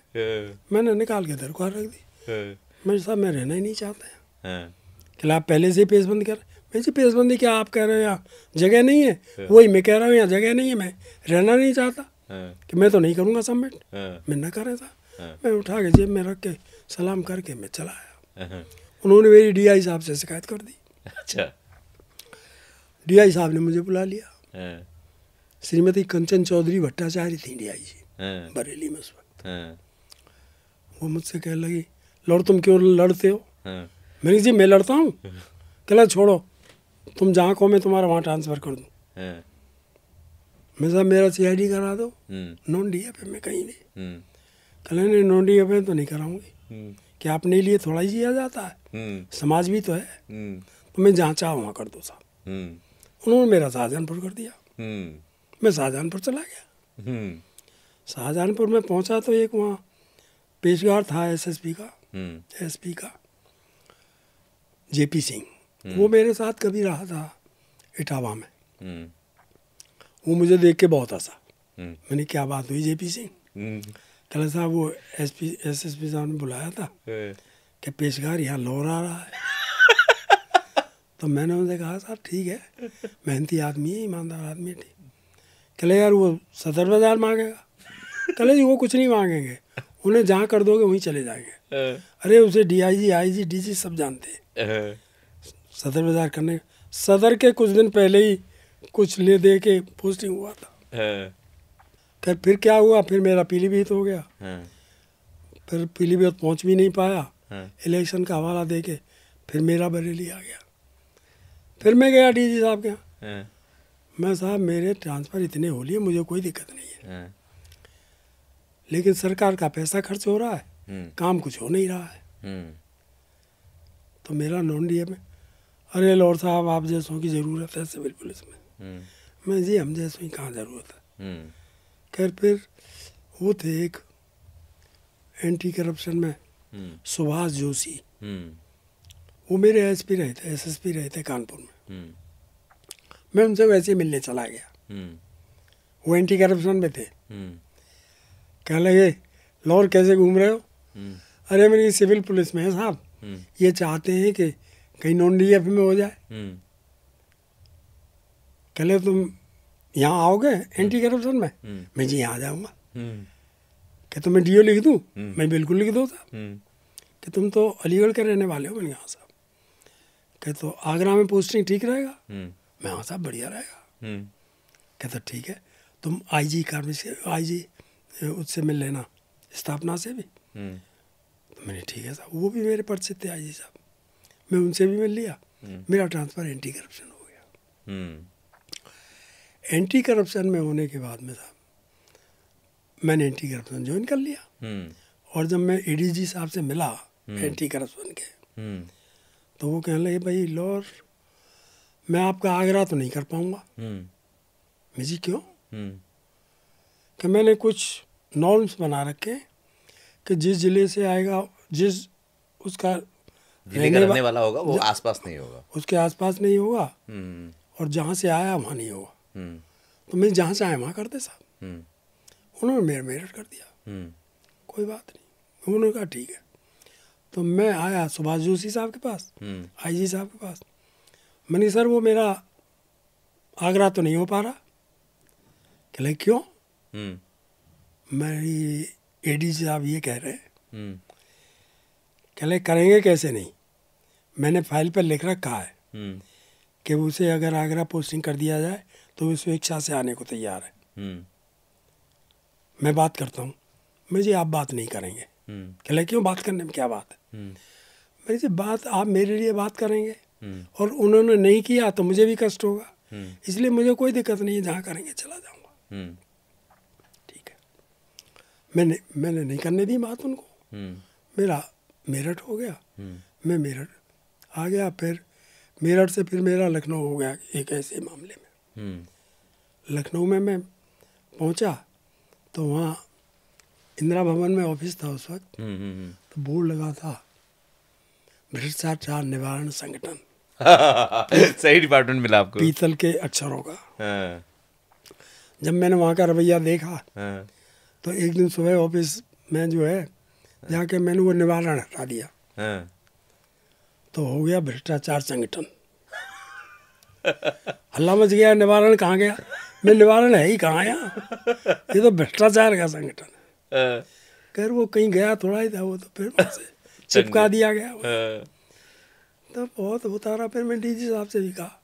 मैंने निकाल के दरख्वास्त रख दी। मैं साहब मैं रहना ही नहीं चाहता है। कहले आप पहले से ही पेशबंदी कर। मैं जी पेशबंदी क्या आप कह रहे हो, यहाँ जगह नहीं है? वही मैं कह रहा हूँ यहाँ जगह नहीं है, मैं रहना नहीं चाहता कि मैं तो नहीं करूँगा सबमिट। मैं न कर रहा था। मैं उठा के जेब में रख के सलाम करके मैं चला आया। उन्होंने मेरी DI साहब से शिकायत कर दी। अच्छा। DI साहब ने मुझे बुला लिया। श्रीमती कंचन चौधरी भट्टाचार्य थी DI जी बरेली में उस वक्त। वो मुझसे कहने लगी, लौड़ तुम क्यों लड़ते हो? मैंने जी मैं लड़ता हूँ? कहला छोड़ो, तुम जहाँ को मैं तुम्हारा वहाँ ट्रांसफ़र कर दूँ। मैं साहब मेरा CID करा दो, नॉन DF में कहीं भी। कहला नहीं नॉन DF तो नहीं कराऊंगी कि अपने लिए थोड़ा ही जिया जाता है, समाज भी तो है। तो मैं जहाँ चाह वहाँ कर दो साहब। उन्होंने मेरा शाहजहानपुर कर दिया। मैं शाहजहानपुर चला गया। शाहजहानपुर में पहुँचा तो एक वहाँ पेशगार था SSP का, SP का, JP सिंह। वो मेरे साथ कभी रहा था इटावा में। वो मुझे देख के बहुत हंसा। मैंने क्या बात हुई JP सिंह? कहला साहब वो SSP साहब ने बुलाया था कि पेशगार यहाँ लौर आ रहा है। तो मैंने उनसे कहा साहब ठीक है, मेहनती आदमी है, ईमानदार आदमी है, ठीक। कहले यार वो सदर बाजार मांगेगा। कहले जी वो कुछ नहीं मांगेंगे, उन्हें जहाँ कर दोगे वहीं चले जाएंगे। अरे उसे DIG IG DC सब जानते हैं। सदर बाजार करने, सदर के कुछ दिन पहले ही कुछ ले दे के पोस्टिंग हुआ था। फिर क्या हुआ, फिर मेरा पीलीभीत हो गया। फिर पीलीभीत पहुँच भी नहीं पाया। इलेक्शन का हवाला दे के फिर मेरा बरेली आ गया। फिर मैं गया DG साहब के यहाँ। मैं साहब मेरे ट्रांसफ़र इतने हो लिए, मुझे कोई दिक्कत नहीं है, लेकिन सरकार का पैसा खर्च हो रहा है, काम कुछ हो नहीं रहा है। तो मेरा नॉन DF में, अरे लॉर्ड साहब आप जैसों की ज़रूरत है सिविल पुलिस में। मैं जी हम जैसों की कहाँ ज़रूरत है। खैर फिर वो थे एक एंटी करप्शन में सुभाष जोशी, वो मेरे SP रहे थे, SSP रहे थे कानपुर में। मैं उनसे वैसे मिलने चला गया। वो एंटी करप्शन में थे। कहने लगे लाहौर कैसे घूम रहे हो? अरे मेरी सिविल पुलिस में है साहब, ये चाहते हैं कि कहीं नॉन डीएफ में हो जाए। कहले तुम यहाँ आओगे एंटी करप्शन में? मैं जी यहाँ आ जाऊँगा। कि तुम्हें डीओ लिख दूँ? मैं बिल्कुल लिख दो साहब। कि तुम तो अलीगढ़ के रहने वाले हो? मैंने कहा साहब। कि तो आगरा में पोस्टिंग ठीक रहेगा? मैं हाँ साहब बढ़िया रहेगा। कहता ठीक है, तुम आईजी कार्मी से आईजी उससे मिल लेना, स्थापना से भी। तो मैंने ठीक है साहब, वो भी मेरे परिचित थे आईजी साहब, मैं उनसे भी मिल लिया। मेरा ट्रांसफ़र एंटी करप्शन हो गया। एंटी करप्शन में होने के बाद में साहब मैंने एंटी करप्शन ज्वाइन कर लिया। और जब मैं एडीजी साहब से मिला एंटी करप्शन के, तो वो कहने लगे भाई लॉर मैं आपका आगरा तो नहीं कर पाऊँगा। मैं जी क्यों? कि मैंने कुछ नॉर्म्स बना रखे कि जिस ज़िले से आएगा, जिस उसका रहने वाला होगा वो आसपास नहीं होगा, उसके आसपास नहीं होगा, और जहाँ से आया वहाँ नहीं होगा। तो मैं जहाँ से आया वहाँ कर दे साहब। उन्होंने मेरठ कर दिया। कोई बात नहीं, उन्होंने कहा ठीक है। तो मैं आया सुभाष जोशी साहब के पास, आईजी साहब के पास। मैंने सर वो मेरा आगरा तो नहीं हो पा रहा। कहले क्यों? मेरी एडीजी साहब ये कह रहे हैं। कहले करेंगे कैसे नहीं, मैंने फाइल पर लिख रखा है कि उसे अगर आगरा पोस्टिंग कर दिया जाए तो वो स्वेच्छा से आने को तैयार है। मैं बात करता हूँ। मैं जी आप बात नहीं करेंगे। कहले क्यों, बात करने में क्या बात है? मेरी जी बात आप मेरे लिए बात करेंगे और उन्होंने नहीं किया तो मुझे भी कष्ट होगा, इसलिए मुझे कोई दिक्कत नहीं है, जहाँ करेंगे चला जाऊँगा। ठीक है, मैंने नहीं करने दी बात उनको। मेरा मेरठ हो गया, मैं मेरठ आ गया। फिर मेरठ से फिर मेरा लखनऊ हो गया एक ऐसे मामले में। लखनऊ में मैं पहुंचा तो वहाँ इंदिरा भवन में ऑफिस था उस वक्त। तो बोर्ड लगा था भ्रष्टाचार निवारण संगठन। सही डिपार्टमेंट मिला आपको, पीतल के अक्षरों का। जब मैंने वहाँ का रवैया देखा तो एक दिन सुबह ऑफिस में जो है जाके मैंने वो निवारण हटा दिया। तो हो गया भ्रष्टाचार संगठन। हल्ला मच गया, निवारण कहाँ गया? मैं निवारण है ही कहाँ यहाँ, ये तो भ्रष्टाचार का संगठन है। खैर वो कहीं गया थोड़ा ही था, वो तो फिर वहाँ से चिपका दिया गया। तो बहुत होता रहा। फिर मैं डीजी साहब से भी कहा,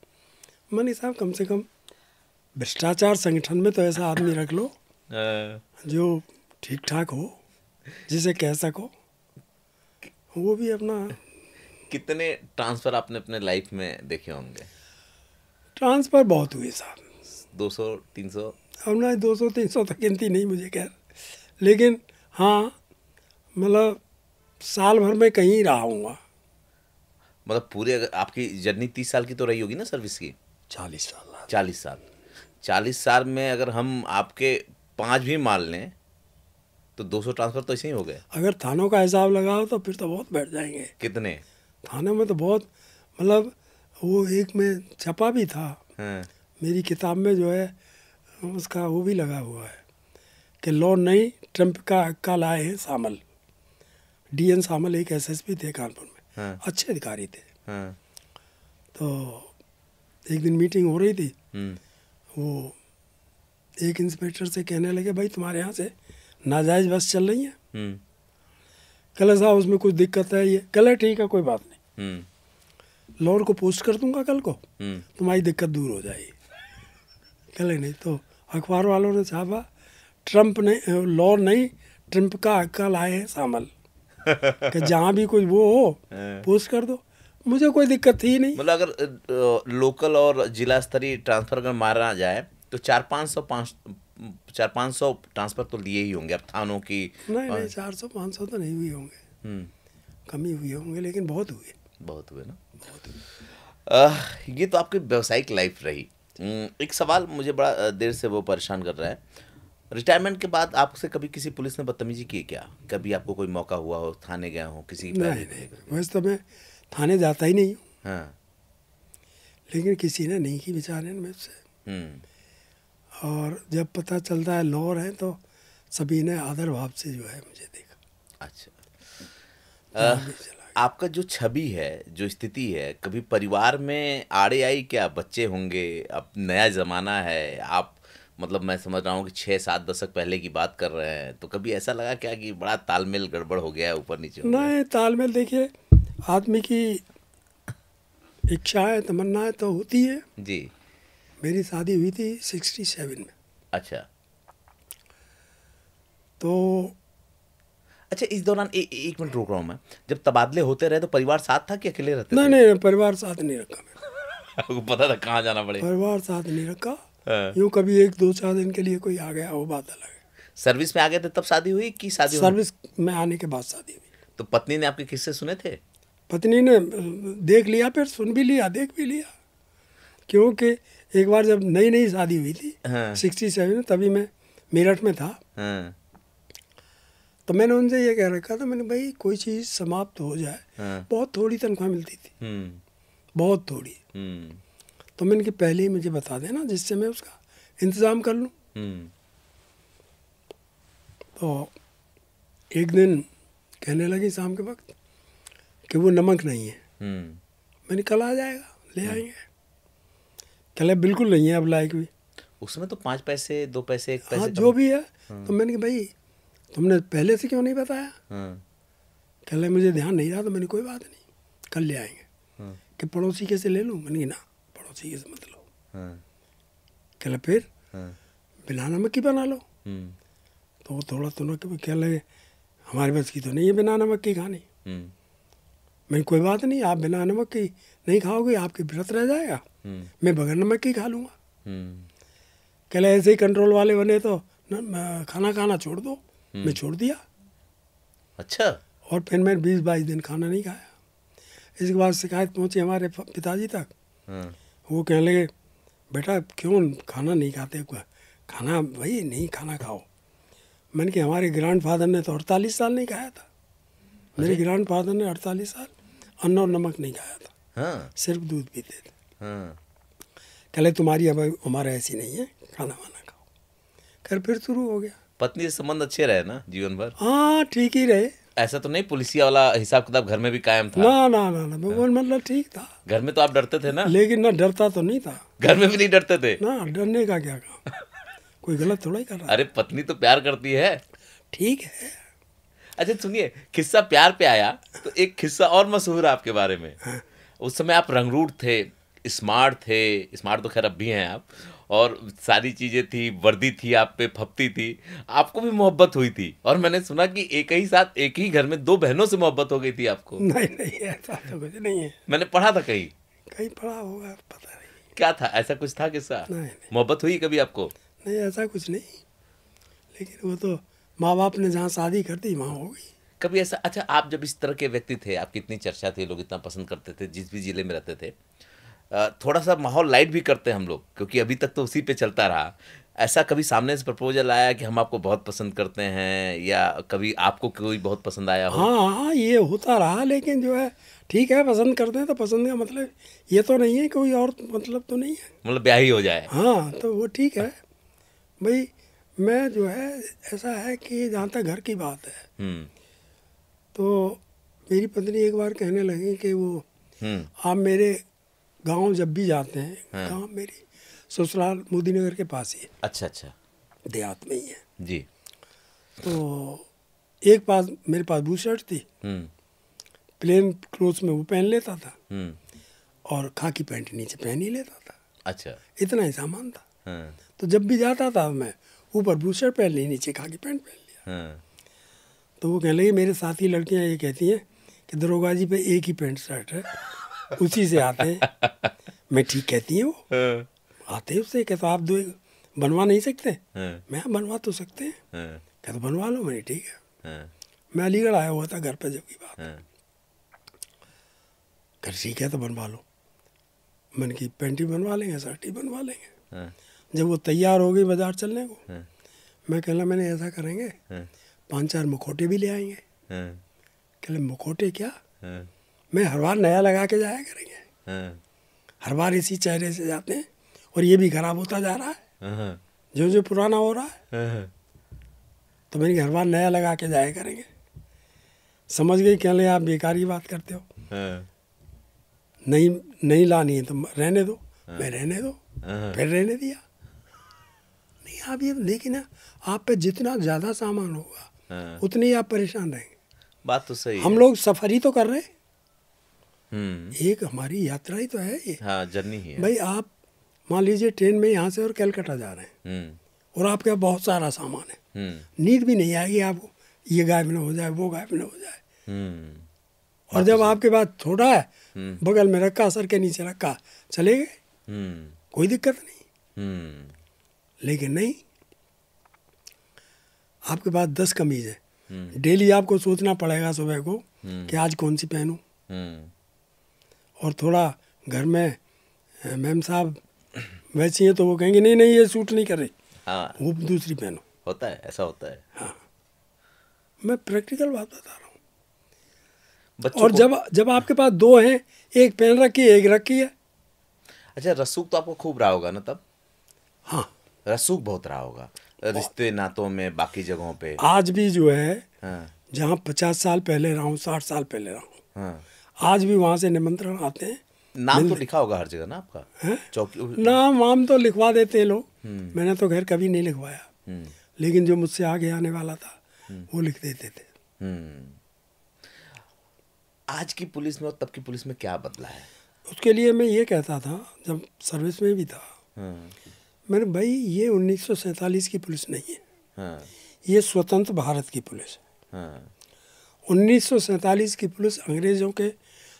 मनी साहब कम से कम भ्रष्टाचार संगठन में तो ऐसा आदमी रख लो जो ठीक ठाक हो, जिसे कह सको। वो भी अपना। कितने ट्रांसफ़र आपने अपने लाइफ में देखे होंगे? ट्रांसफ़र बहुत हुए साहब, 200-300? अब ना 200-300 तक गिनती नहीं मुझे खैर, लेकिन हाँ मतलब साल भर में कहीं रहा हूँगा। मतलब पूरे अगर आपकी जर्नी 30 साल की तो रही होगी ना सर्विस की? 40 साल। 40 साल। 40 साल में अगर हम आपके 5 भी मान लें तो 200 ट्रांसफ़र तो ऐसे ही हो गए। अगर थानों का हिसाब लगाओ तो फिर तो बहुत बैठ जाएंगे। कितने? थाने में तो बहुत, मतलब वो एक में छपा भी था। मेरी किताब में जो है उसका वो भी लगा हुआ है कि लॉ नहीं ट्रम्प का अक्का लाए हैं सामल। डीएन सामल एक एसएसपी थे कानपुर में, अच्छे अधिकारी थे। तो एक दिन मीटिंग हो रही थी, वो एक इंस्पेक्टर से कहने लगे भाई तुम्हारे यहाँ से नाजायज़ बस चल रही है। कल साहब उसमें कुछ दिक्कत है ये। कल ठीक है कोई बात नहीं, लॉर को पोस्ट कर दूंगा कल को, तुम्हारी दिक्कत दूर हो जाएगी। कल नहीं तो अखबार वालों ने छापा ट्रम्प ने लॉ नहीं ट्रम्प का अक्का लाए हैं सामल कि जहाँ भी कुछ वो हो पोस्ट कर दो। मुझे कोई दिक्कत थी नहीं। मतलब अगर लोकल और जिला स्तरीय ट्रांसफ़र अगर मारा जाए तो 400-500 ट्रांसफ़र तो लिए ही होंगे अब थानों की। नहीं 400-500 तो नहीं हुए होंगे, कम ही हुए होंगे, लेकिन बहुत हुए। बहुत हुए ना, बहुत हुए। ये तो आपकी व्यावसायिक लाइफ रही। एक सवाल मुझे बड़ा देर से वो परेशान कर रहा है, रिटायरमेंट के बाद आपसे कभी किसी पुलिस ने बदतमीजी की क्या? कभी आपको कोई मौका हुआ हो, थाने गए हो किसी? नहीं वैसे तो मैं थाने जाता ही नहीं हूँ। हाँ, लेकिन किसी ने नहीं की बेचारे ने मुझसे। और जब पता चलता है लॉर है तो सभी ने आदर भाव से जो है मुझे देखा। अच्छा, आगे चला गया। आपका जो छवि है, जो स्थिति है, कभी परिवार में आड़े आई क्या? बच्चे होंगे, अब नया ज़माना है, आप मतलब मैं समझ रहा हूँ कि 6-7 दशक पहले की बात कर रहे हैं, तो कभी ऐसा लगा क्या कि बड़ा तालमेल गड़बड़ हो गया है, ऊपर नीचे हो गया? नहीं, तालमेल देखिए, आदमी की इच्छाएं तमन्नाएं तो होती है। जी। मेरी शादी हुई थी 67 में। अच्छा। तो अच्छा, इस दौरान एक मिनट रोक रहा हूँ मैं। जब तबादले होते रहे तो परिवार साथ था कि अकेले रहते नहीं थे? नहीं, परिवार साथ नहीं रखा मैंने। आपको पता था कहाँ जाना पड़ेगा? परिवार साथ नहीं रखा। हाँ। यूँ कभी 1-2-4 दिन के लिए कोई आ गया, वो बात अलग है। सर्विस में आ गए थे तब शादी हुई कि शादी होने? सर्विस में आने के बाद शादी हुई। तो पत्नी ने आपके किस्से सुने थे? पत्नी ने देख लिया, फिर सुन भी लिया, देख भी लिया। क्योंकि एक बार जब नई नई शादी हुई थी, हाँ। 67 में, तभी मैं मेरठ में था। हाँ। तो मैंने उनसे ये कह रखा था, मैंने भाई कोई चीज़ समाप्त हो जाए, हाँ। बहुत थोड़ी तनख्वाह मिलती थी, हम्म। बहुत थोड़ी। हम्म। तो मैंने कि पहले ही मुझे बता देना, जिससे मैं उसका इंतज़ाम कर लूँ। हम्म। तो एक दिन कहने लगी शाम के वक्त कि वो नमक नहीं है। हम्म। मैंने कल आ जाएगा, ले आएंगे। कहले बिल्कुल नहीं है अब लायक भी। उसमें तो 5 पैसे 2 पैसे 1 पैसे हाँ, कम। जो भी है। तो मैंने कहा भाई तुमने पहले से क्यों नहीं बताया? हाँ। कहले मुझे ध्यान नहीं रहा। तो मैंने कोई बात नहीं, कल ले आएंगे। हाँ। कि पड़ोसी के से ले लूँ? मैंने कहा ना, पड़ोसी के से मत लो। हाँ। कहले फिर हाँ। बिना नमक की बना लो। हम्म। तो वो थोड़ा कह लगे हमारे बस की तो नहीं है बिना नमक की खानी। हम्म। मैंने कोई बात नहीं, आप बिना नमक की नहीं खाओगे, आपकी व्रत रह जाएगा, मैं बगैर नमक की खा लूँगा। कहले ऐसे ही कंट्रोल वाले बने तो खाना खाना छोड़ दो। मैं छोड़ दिया। अच्छा। और फिर मैं 20-22 दिन खाना नहीं खाया। इसके बाद शिकायत पहुंची हमारे पिताजी तक। वो कहने लगे बेटा क्यों खाना नहीं खाते? खाना भाई नहीं खाना खाओ। मैंने कि हमारे ग्रैंड फादर ने तो 48 साल नहीं खाया था। मेरे ग्रैंड फादर ने 48 साल अन्न और नमक नहीं खाया था। हाँ। सिर्फ दूध पीते थे। हाँ। कहले तुम्हारी अब हमारा ऐसी नहीं है, खाना वाना खाओ। कर फिर शुरू हो गया। पत्नी से संबंध अच्छे रहे ना जीवन भर? हाँ, ठीक ही रहे। ऐसा तो नहीं पुलिसिया वाला हिसाब किताब घर में भी कायम था? ना ना ना ना, वो मतलब ठीक था। घर में तो आप डरते थे ना? लेकिन ना डरता तो नहीं था। घर में भी नहीं डरते थे? ना, डरने का क्या काम, कोई गलत थोड़ा ही कर रहा। अरे पत्नी तो प्यार करती है। ठीक है। अच्छा सुनिए, किस्सा प्यार पे आया तो एक किस्सा और मशहूर है आपके बारे में। उस समय आप रंगरूट थे, स्मार्ट थे, स्मार्ट तो खैर अब भी हैं आप, और सारी चीज़ें थी, वर्दी थी आप पे, फप्ती थी, आपको भी मोहब्बत हुई थी, और मैंने सुना कि एक ही साथ एक ही घर में 2 बहनों से मोहब्बत हो गई थी आपको। नहीं नहीं, ऐसा तो कुछ नहीं है। मैंने पढ़ा था कहीं। कहीं पढ़ा होगा, पता नहीं। क्या था, ऐसा कुछ था किस्सा? नहीं। मोहब्बत हुई कभी आपको? नहीं, ऐसा कुछ नहीं, लेकिन वो तो माँ बाप ने जहाँ शादी कर दी वहाँ हो गई। कभी ऐसा, अच्छा आप जब इस तरह के व्यक्ति थे, आपकी इतनी चर्चा थी, लोग इतना पसंद करते थे, जिस भी जिले में रहते थे, थोड़ा सा माहौल लाइट भी करते हैं हम लोग, क्योंकि अभी तक तो उसी पे चलता रहा। ऐसा कभी सामने से प्रपोजल आया कि हम आपको बहुत पसंद करते हैं, या कभी आपको कोई बहुत पसंद आया हो? हाँ हाँ, ये होता रहा, लेकिन जो है ठीक है, पसंद करते हैं तो पसंद का मतलब ये तो नहीं है कोई और मतलब तो नहीं है, मतलब ब्याह ही हो जाए। हाँ तो वो ठीक है भाई। मैं जो है ऐसा है कि जहाँ तक घर की बात है, तो मेरी पत्नी एक बार कहने लगी कि वो आप मेरे गांव जब भी जाते हैं, गांव मेरी ससुराल मोदी नगर के पास ही है। अच्छा अच्छा, देहात में ही है जी। तो एक पास मेरे पास बू शर्ट थी, प्लेन क्लोथ्स में वो पहन लेता था, और खाकी पैंट नीचे पहन ही लेता था। अच्छा, इतना ही सामान था। तो जब भी जाता था मैं ऊपर बू शर्ट पहन ली, नीचे खाकी पैंट पहन लिया। तो वो कहने लगी मेरे साथी लड़कियां ये कहती हैं कि दरोगा जी पे एक ही पैंट शर्ट है, उसी से आते हैं। मैं ठीक कहती हूँ, आते हैं उससे। कहता आप 2 बनवा नहीं सकते? मैं बनवा तो सकते हैं। कहता बनवा लो। मैंने ठीक है। मैं अलीगढ़ आया हुआ था घर पर जब की बात। कर ठीक है तो बनवा लो। मैंने की पैंट ही बनवा लेंगे, शर्ट ही बनवा लेंगे। जब वो तैयार हो गई बाजार चलने को, मैं कहला मैंने ऐसा करेंगे 5-4 मुखौटे भी ले आएंगे। कहले मुखौटे क्या? मैं हर बार नया लगा के जाया करेंगे, हर बार इसी चेहरे से जाते हैं, और ये भी खराब होता जा रहा है जो जो पुराना हो रहा है। तो मैंने घर बार नया लगा के जाया करेंगे। समझ गई, कह ले आप बेकार की बात करते हो। नहीं लानी है तो रहने दो। मैं रहने दो, फिर रहने दिया। नहीं आप ये देखिए ना, आप पे जितना ज़्यादा सामान होगा उतने ही आप परेशान रहेंगे। बात तो सही हम है। लोग सफर ही तो कर रहे हैं, एक हमारी यात्रा ही तो है ये। हाँ, जर्नी ही है भाई आप मान लीजिए ट्रेन में यहाँ से और कलकत्ता जा रहे हैं और आपके पास बहुत सारा सामान है, नींद भी नहीं आएगी आपको, ये गायब न हो जाए, वो गायब न हो जाए। और जब आपके पास थोड़ा है, बगल में रखा, सर के नीचे रखा, चले गए, कोई दिक्कत नहीं। लेकिन नहीं, आपके पास 10 कमीज है, डेली आपको सोचना पड़ेगा सुबह को कि आज कौन सी पहनूं। और थोड़ा घर में मैम साहब वैसी हैं तो वो कहेंगे नहीं नहीं ये सूट नहीं कर रही, हाँ, वो दूसरी पहनो। होता है, ऐसा होता है। हाँ, मैं प्रैक्टिकल बात बता रहा हूँ। बच्चों और को... जब आपके पास 2 हैं, एक पहन रखी है, एक रखी है। अच्छा, रसूख तो आपको खूब रहा होगा ना तब? हाँ, रसूख बहुत रहा होगा रिश्ते नातों में, बाकी जगहों पे। आज भी जो है, हाँ, जहाँ 50 साल पहले रहा हूँ, 60 साल पहले रहा हूँ, हाँ। आज भी वहाँ से निमंत्रण आते हैं। नाम तो लिखा होगा हर जगह ना आपका? हैं? चौकी नाम वाम तो लिखवा देते हैं लोग, मैंने तो खैर कभी नहीं लिखवाया, लेकिन जो मुझसे आगे आने वाला था वो लिख देते थे। आज की पुलिस में और तब की पुलिस में क्या बदला है? उसके लिए मैं ये कहता था, जब सर्विस में भी था, मैंने भाई ये 1947 की पुलिस नहीं है, ये स्वतंत्र भारत की पुलिस है। 1947 की पुलिस अंग्रेजों के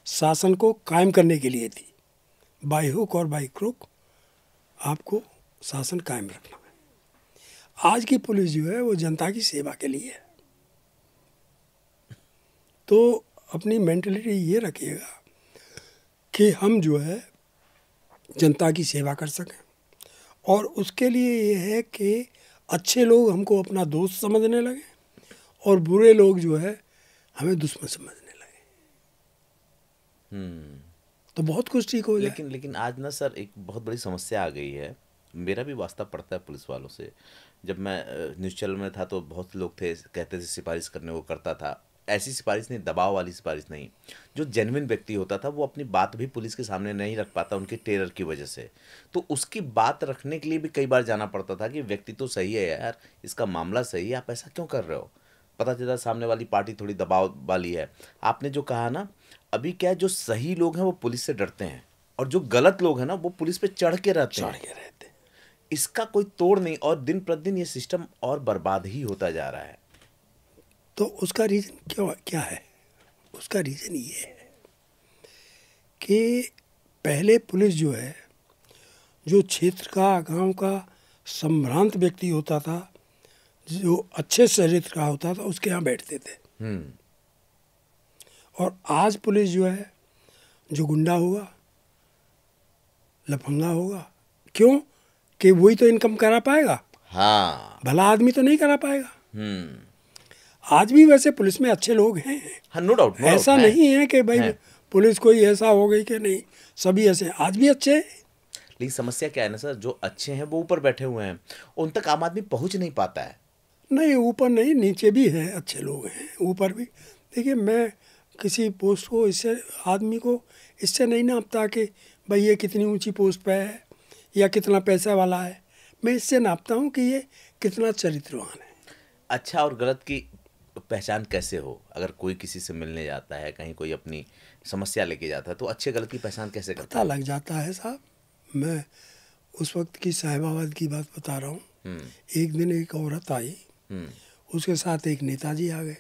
शासन को कायम करने के लिए थी, बाई हुक और बाई क्रुक आपको शासन कायम रखना है। आज की पुलिस जो है वो जनता की सेवा के लिए है। तो अपनी मेंटलिटी ये रखिएगा कि हम जो है जनता की सेवा कर सकें, और उसके लिए ये है कि अच्छे लोग हमको अपना दोस्त समझने लगे और बुरे लोग जो है हमें दुश्मन समझने लगे, तो बहुत कुछ ठीक हो जाए। लेकिन आज ना सर, एक बहुत बड़ी समस्या आ गई है। मेरा भी वास्ता पड़ता है पुलिस वालों से। जब मैं न्यूज़ चैनल में था तो बहुत लोग थे, कहते थे सिफारिश करने को करता था। ऐसी सिफारिश नहीं, दबाव वाली सिफारिश नहीं। जो जेन्युइन व्यक्ति होता था वो अपनी बात भी पुलिस के सामने नहीं रख पाता उनके टेरर की वजह से। तो उसकी बात रखने के लिए भी कई बार जाना पड़ता था कि व्यक्ति तो सही है यार, इसका मामला सही है, आप ऐसा क्यों कर रहे हो। पता चला सामने वाली पार्टी थोड़ी दबाव वाली है। आपने जो कहा ना, अभी क्या है, जो सही लोग हैं वो पुलिस से डरते हैं और जो गलत लोग हैं ना वो पुलिस पे चढ़ के रहते हैं। इसका कोई तोड़ नहीं, और दिन प्रतिदिन ये सिस्टम और बर्बाद ही होता जा रहा है। तो उसका रीज़न क्या है? उसका रीज़न ये है कि पहले पुलिस जो है, जो क्षेत्र का, गांव का संभ्रांत व्यक्ति होता था, जो अच्छे चरित्र का होता था, उसके यहाँ बैठते थे। और आज पुलिस जो है, जो गुंडा होगा, लफंगा होगा, क्यों कि वही तो इनकम करा पाएगा। हाँ, भला आदमी तो नहीं करा पाएगा। आज भी वैसे पुलिस में अच्छे लोग हैं। हाँ, नो डाउट, ऐसा नहीं है कि भाई पुलिस कोई ऐसा हो गई कि नहीं, सभी ऐसे, आज भी अच्छे हैं। लेकिन समस्या क्या है ना सर, जो अच्छे हैं वो ऊपर बैठे हुए हैं, उन तक आम आदमी पहुंच नहीं पाता है। नहीं, ऊपर नहीं, नीचे भी है, अच्छे लोग हैं, ऊपर भी। देखिए, मैं किसी पोस्ट को, इससे आदमी को इससे नहीं नापता कि भाई ये कितनी ऊंची पोस्ट पे है या कितना पैसा वाला है। मैं इससे नापता हूँ कि ये कितना चरित्रवान है। अच्छा और गलत की पहचान कैसे हो? अगर कोई किसी से मिलने जाता है, कहीं कोई अपनी समस्या लेके जाता है, तो अच्छे गलत की पहचान कैसे करता पता लग जाता है साहब। मैं उस वक्त की साहिबाबाद की बात बता रहा हूँ। एक दिन एक औरत आई, उसके साथ एक नेताजी आ गए।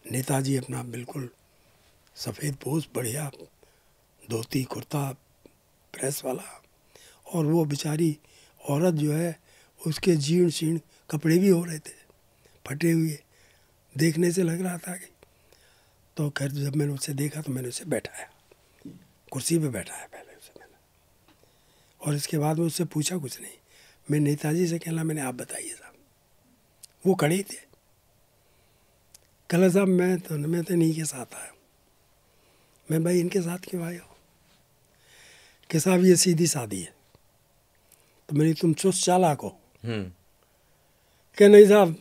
नेताजी अपना बिल्कुल सफ़ेद पोस्ट, बढ़िया धोती कुर्ता प्रेस वाला, और वो बेचारी औरत जो है उसके जीर्ण शीर्ण कपड़े भी हो रहे थे, फटे हुए, देखने से लग रहा था कि। तो खैर जब मैंने उसे देखा तो मैंने उसे बैठाया, कुर्सी पे बैठाया पहले उसे मैंने, और इसके बाद में उससे पूछा कुछ नहीं। मैं नेताजी से कहला, मैंने आप बताइए साहब। वो खड़े थे। कहला साहब मैं तो नहीं के साथ आया। मैं भाई इनके साथ क्यों आया हो? कि साहब ये सीधी शादी है। तो मैंने तुम चुस्त चालाक हो, कि नहीं साहब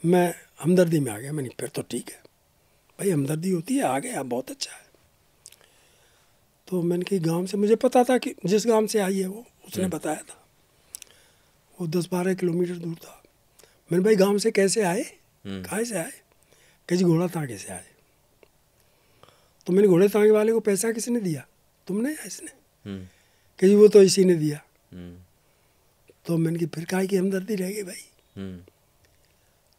मैं हमदर्दी में आ गया। मैंने फिर तो ठीक है भाई, हमदर्दी होती है, आ गया बहुत अच्छा है। तो मैंने कही गांव से, मुझे पता था कि जिस गांव से आई है वो, उसने बताया था, वो 10-12 किलोमीटर दूर था। मैंने भाई गांव से कैसे आए, कहाँ से आए? कि जी घोड़ा तांगे से आए। तो मैंने घोड़े तांगे वाले को पैसा किसने दिया? तुमने या इसने? कि जी वो तो इसी ने दिया। तो मैंने कि फिर काहे की हमदर्दी रह गई भाई,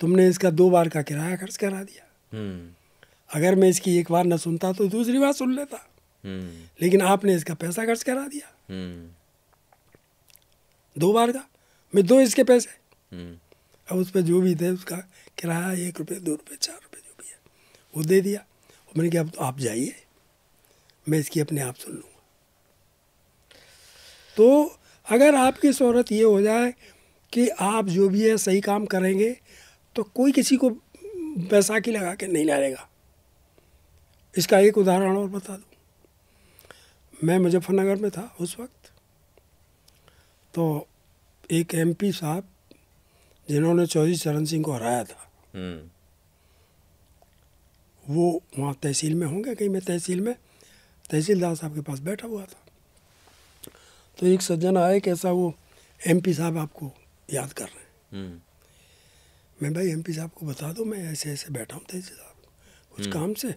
तुमने इसका 2 बार का किराया खर्च करा दिया। अगर मैं इसकी एक बार न सुनता तो दूसरी बार सुन लेता, लेकिन आपने इसका पैसा खर्च करा दिया 2 बार का। मैं 2 इसके पैसे, अब उस पर जो भी थे उसका किराया 1 रुपये 2 रुपये 4 रुपये जो भी है वो दे दिया। और मैंने कहा अब तो आप जाइए, मैं इसकी अपने आप सुन लूँगा। तो अगर आपकी शोहरत ये हो जाए कि आप जो भी है सही काम करेंगे तो कोई किसी को बैसाखी लगा के नहीं लाएगा। इसका एक उदाहरण और बता दूँ। मैं मुजफ्फरनगर में था उस वक्त, तो एक MP साहब जिन्होंने चौधरी चरण सिंह को हराया था, वो वहाँ तहसील में होंगे कहीं, मैं तहसील में तहसीलदार साहब के पास बैठा हुआ था। तो एक सज्जन आए, कैसा वो MP साहब आपको याद कर रहे हैं। मैं भाई MP साहब को बता दो मैं ऐसे ऐसे बैठा हूँ तहसील साहब कुछ काम से,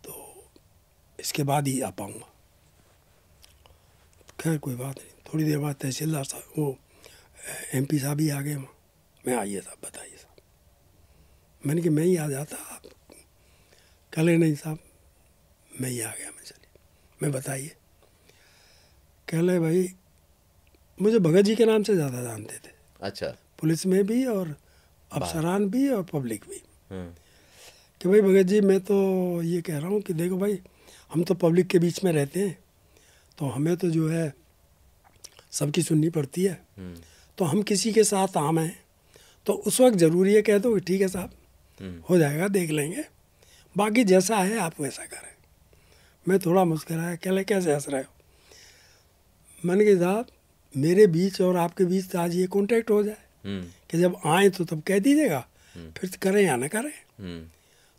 तो इसके बाद ही आ पाऊँगा। खैर कोई बात नहीं, थोड़ी देर बाद तहसीलदार साहब वो MP साहब ही आ गए वहाँ। मैं आइए साहब, बताइए साहब। मैंने कि मैं ही आ जाता, आप कहे नहीं साहब मैं ही आ गया। मैं चलिए, मैं बताइए। कह ले भाई मुझे भगत जी के नाम से ज़्यादा जानते थे। अच्छा। पुलिस में भी और अफसरान भी और पब्लिक भी, कि भाई भगत जी मैं तो ये कह रहा हूँ कि देखो भाई हम तो पब्लिक के बीच में रहते हैं, तो हमें तो जो है सबकी सुननी पड़ती है। तो हम किसी के साथ आम हैं तो उस वक्त ज़रूरी है कह दो कि ठीक है साहब हो जाएगा, देख लेंगे, बाकी जैसा है आप वैसा करें। मैं थोड़ा मुस्कराया, कह ले कैसे हंस रहे हो? मैंने कहा साहब मेरे बीच और आपके बीच तो आज ये कॉन्टैक्ट हो जाए कि जब आए तो तब कह दीजिएगा, फिर करें या ना करें।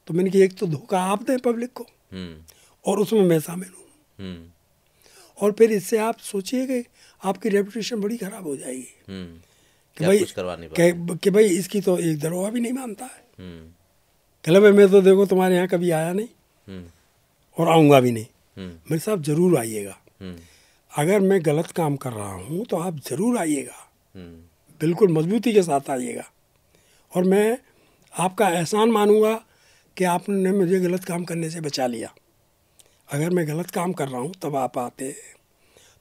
तो मैंने कहा एक तो धोखा आप दें पब्लिक को और उसमें मैं शामिल हूँ, और फिर इससे आप सोचिए कि आपकी रेपुटेशन बड़ी खराब हो जाएगी कि भाई कि भाई इसकी तो एक दरोगा भी नहीं मानता है। कहला भाई मैं तो देखो तुम्हारे यहाँ कभी आया नहीं और आऊँगा भी नहीं। मेरे साहब ज़रूर आइएगा, अगर मैं गलत काम कर रहा हूँ तो आप ज़रूर आइएगा, बिल्कुल मजबूती के साथ आइएगा, और मैं आपका एहसान मानूंगा कि आपने मुझे गलत काम करने से बचा लिया। अगर मैं गलत काम कर रहा हूँ तब आप आते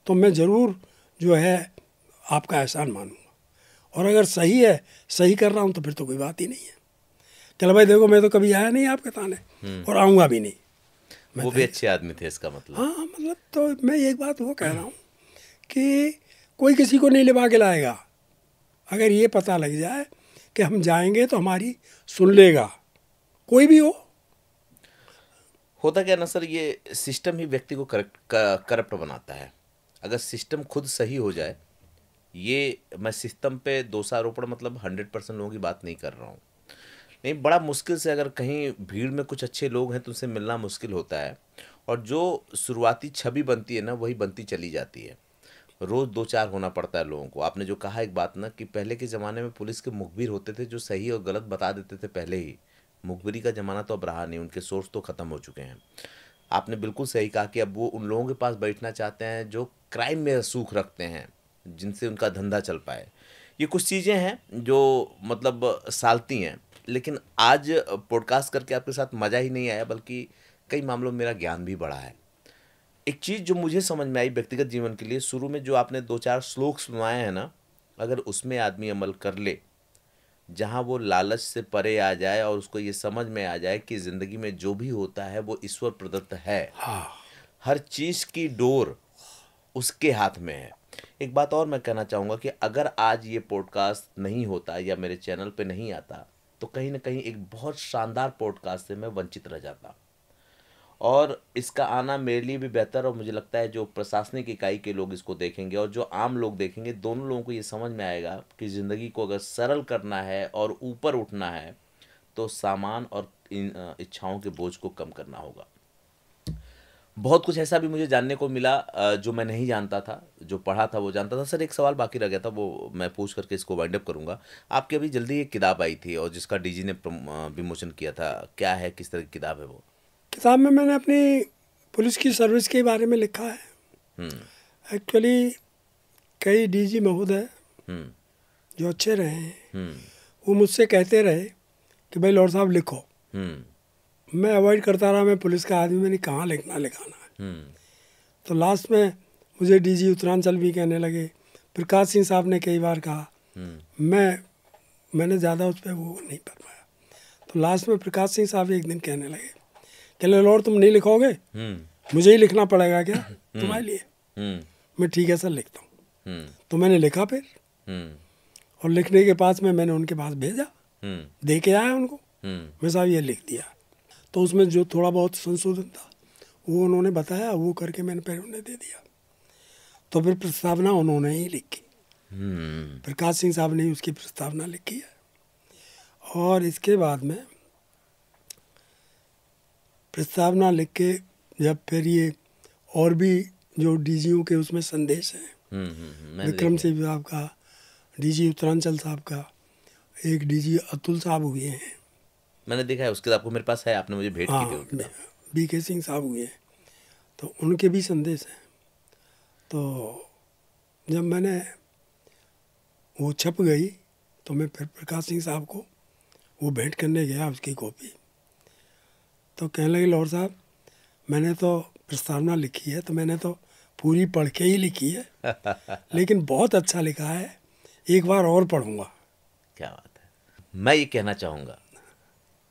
तो मैं ज़रूर जो है आपका एहसान मानूंगा, और अगर सही है सही कर रहा हूँ तो फिर तो कोई बात ही नहीं है। चलो भाई देखो मैं तो कभी आया नहीं आपके थाने और आऊँगा भी नहीं। वो भी अच्छे आदमी थे इसका मतलब। हाँ मतलब तो मैं एक बात वो कह रहा हूँ कि कोई किसी को नहीं लिबा के लाएगा। अगर ये पता लग जाए कि हम जाएंगे तो हमारी सुन लेगा, कोई भी हो। होता क्या ना सर, ये सिस्टम ही व्यक्ति को करप्ट बनाता है। अगर सिस्टम खुद सही हो जाए, ये मैं सिस्टम पे दोषारोपण मतलब 100% लोगों की बात नहीं कर रहा हूँ, नहीं, बड़ा मुश्किल से अगर कहीं भीड़ में कुछ अच्छे लोग हैं तो उनसे मिलना मुश्किल होता है, और जो शुरुआती छवि बनती है ना वही बनती चली जाती है। रोज़ 2-4 होना पड़ता है लोगों को। आपने जो कहा एक बात ना कि पहले के ज़माने में पुलिस के मुखबिर होते थे जो सही और गलत बता देते थे पहले ही। मुखबिरी का ज़माना तो अब रहा नहीं, उनके सोर्स तो ख़त्म हो चुके हैं। आपने बिल्कुल सही कहा कि अब वो उन लोगों के पास बैठना चाहते हैं जो क्राइम में सूख रखते हैं, जिनसे उनका धंधा चल पाए। ये कुछ चीज़ें हैं जो मतलब सालती हैं। लेकिन आज पॉडकास्ट करके आपके साथ मज़ा ही नहीं आया, बल्कि कई मामलों में मेरा ज्ञान भी बढ़ा है। एक चीज़ जो मुझे समझ में आई व्यक्तिगत जीवन के लिए, शुरू में जो आपने 2-4 श्लोक सुनाए हैं ना, अगर उसमें आदमी अमल कर ले, जहाँ वो लालच से परे आ जाए और उसको ये समझ में आ जाए कि ज़िंदगी में जो भी होता है वो ईश्वर प्रदत्त है। हाँ। हर चीज़ की डोर उसके हाथ में है। एक बात और मैं कहना चाहूँगा कि अगर आज ये पॉडकास्ट नहीं होता या मेरे चैनल पे नहीं आता तो कहीं ना कहीं एक बहुत शानदार पॉडकास्ट से मैं वंचित रह जाता। और इसका आना मेरे लिए भी बेहतर, और मुझे लगता है जो प्रशासनिक इकाई के लोग इसको देखेंगे और जो आम लोग देखेंगे, दोनों लोगों को ये समझ में आएगा कि ज़िंदगी को अगर सरल करना है और ऊपर उठना है तो सामान और इच्छाओं के बोझ को कम करना होगा। बहुत कुछ ऐसा भी मुझे जानने को मिला जो मैं नहीं जानता था, जो पढ़ा था वो जानता था। सर एक सवाल बाकी रह गया था, वो मैं पूछ करके इसको वाइंड अप करूँगा। आपकी अभी जल्दी एक किताब आई थी और जिसका डीजी ने विमोचन किया था, क्या है, किस तरह की किताब है वो? किताब में मैंने अपनी पुलिस की सर्विस के बारे में लिखा है। एक्चुअली कई डीजी महोदय जो अच्छे रहे हैं वो मुझसे कहते रहे कि भाई लॉर्ड साहब लिखो। मैं अवॉइड करता रहा, मैं पुलिस का आदमी, मैंने कहाँ लिखना लिखाना है। तो लास्ट में मुझे डीजी उत्तरांचल भी कहने लगे, प्रकाश सिंह साहब ने कई बार कहा। मैंने ज़्यादा उस पर वो नहीं कर पाया। तो लास्ट में प्रकाश सिंह साहब एक दिन कहने लगे, कहने लॉर्ड तुम नहीं लिखोगे, मुझे ही लिखना पड़ेगा क्या तुम्हारे लिए? मैं ठीक है सर लिखता हूँ। तो मैंने लिखा फिर, और लिखने के पास में मैंने उनके पास भेजा, दे के आया उनको, मैं साहब ये लिख दिया। तो उसमें जो थोड़ा बहुत संशोधन था वो उन्होंने बताया, वो करके मैंने फिर उन्हें दे दिया। तो फिर प्रस्तावना उन्होंने ही लिखी, प्रकाश सिंह साहब ने उसकी प्रस्तावना लिखी है। और इसके बाद में प्रस्तावना लिख के जब फिर ये और भी जो डीजीओ के उसमें संदेश हैं, विक्रम सिंह साहब का, डीजी उत्तरांचल साहब का, एक डीजी अतुल साहब हुए हैं, मैंने देखा है उसके, आपको मेरे पास है, आपने मुझे भेंट की थी। बीके सिंह साहब हुए हैं, तो उनके भी संदेश हैं। तो जब मैंने वो छप गई तो मैं फिर प्रकाश सिंह साहब को वो भेंट करने गया उसकी कॉपी। तो कहने लगे लॉर्ड साहब मैंने तो प्रस्तावना लिखी है, तो मैंने तो पूरी पढ़ के ही लिखी है लेकिन बहुत अच्छा लिखा है, एक बार और पढ़ूंगा। क्या बात है। मैं ये कहना चाहूँगा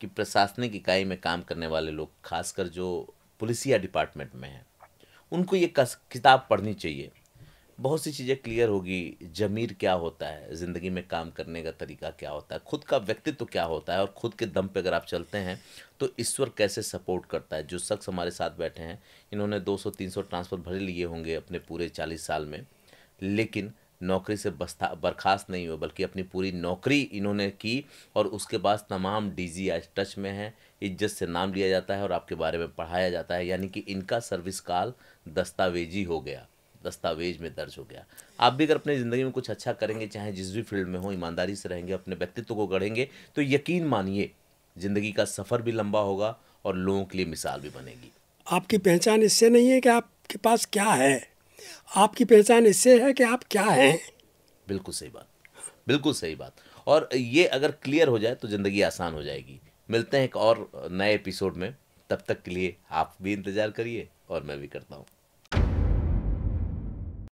कि प्रशासनिक इकाई में काम करने वाले लोग, खासकर जो पुलिसिया डिपार्टमेंट में हैं, उनको ये किताब पढ़नी चाहिए। बहुत सी चीज़ें क्लियर होगी, ज़मीर क्या होता है, ज़िंदगी में काम करने का तरीका क्या होता है, खुद का व्यक्तित्व क्या होता है, और खुद के दम पे अगर आप चलते हैं तो ईश्वर कैसे सपोर्ट करता है। जो शख्स हमारे साथ बैठे हैं, इन्होंने 200-300 ट्रांसफ़र भरे लिए होंगे अपने पूरे 40 साल में, लेकिन नौकरी से बर्खास्त नहीं हुए, बल्कि अपनी पूरी नौकरी इन्होंने की, और उसके बाद तमाम डीजी आज टच में हैं, इज्जत से नाम लिया जाता है और आपके बारे में पढ़ाया जाता है। यानी कि इनका सर्विस काल दस्तावेजी हो गया, दस्तावेज में दर्ज हो गया। आप भी अगर अपनी ज़िंदगी में कुछ अच्छा करेंगे, चाहे जिस भी फील्ड में हो, ईमानदारी से रहेंगे, अपने व्यक्तित्व को गढ़ेंगे, तो यकीन मानिए ज़िंदगी का सफ़र भी लंबा होगा और लोगों के लिए मिसाल भी बनेगी। आपकी पहचान इससे नहीं है कि आपके पास क्या है, आपकी पहचान इससे है कि आप क्या हैं। बिल्कुल सही बात, बिल्कुल सही बात। और ये अगर क्लियर हो जाए तो ज़िंदगी आसान हो जाएगी। मिलते हैं एक और नए एपिसोड में, तब तक के लिए आप भी इंतज़ार करिए और मैं भी करता हूँ।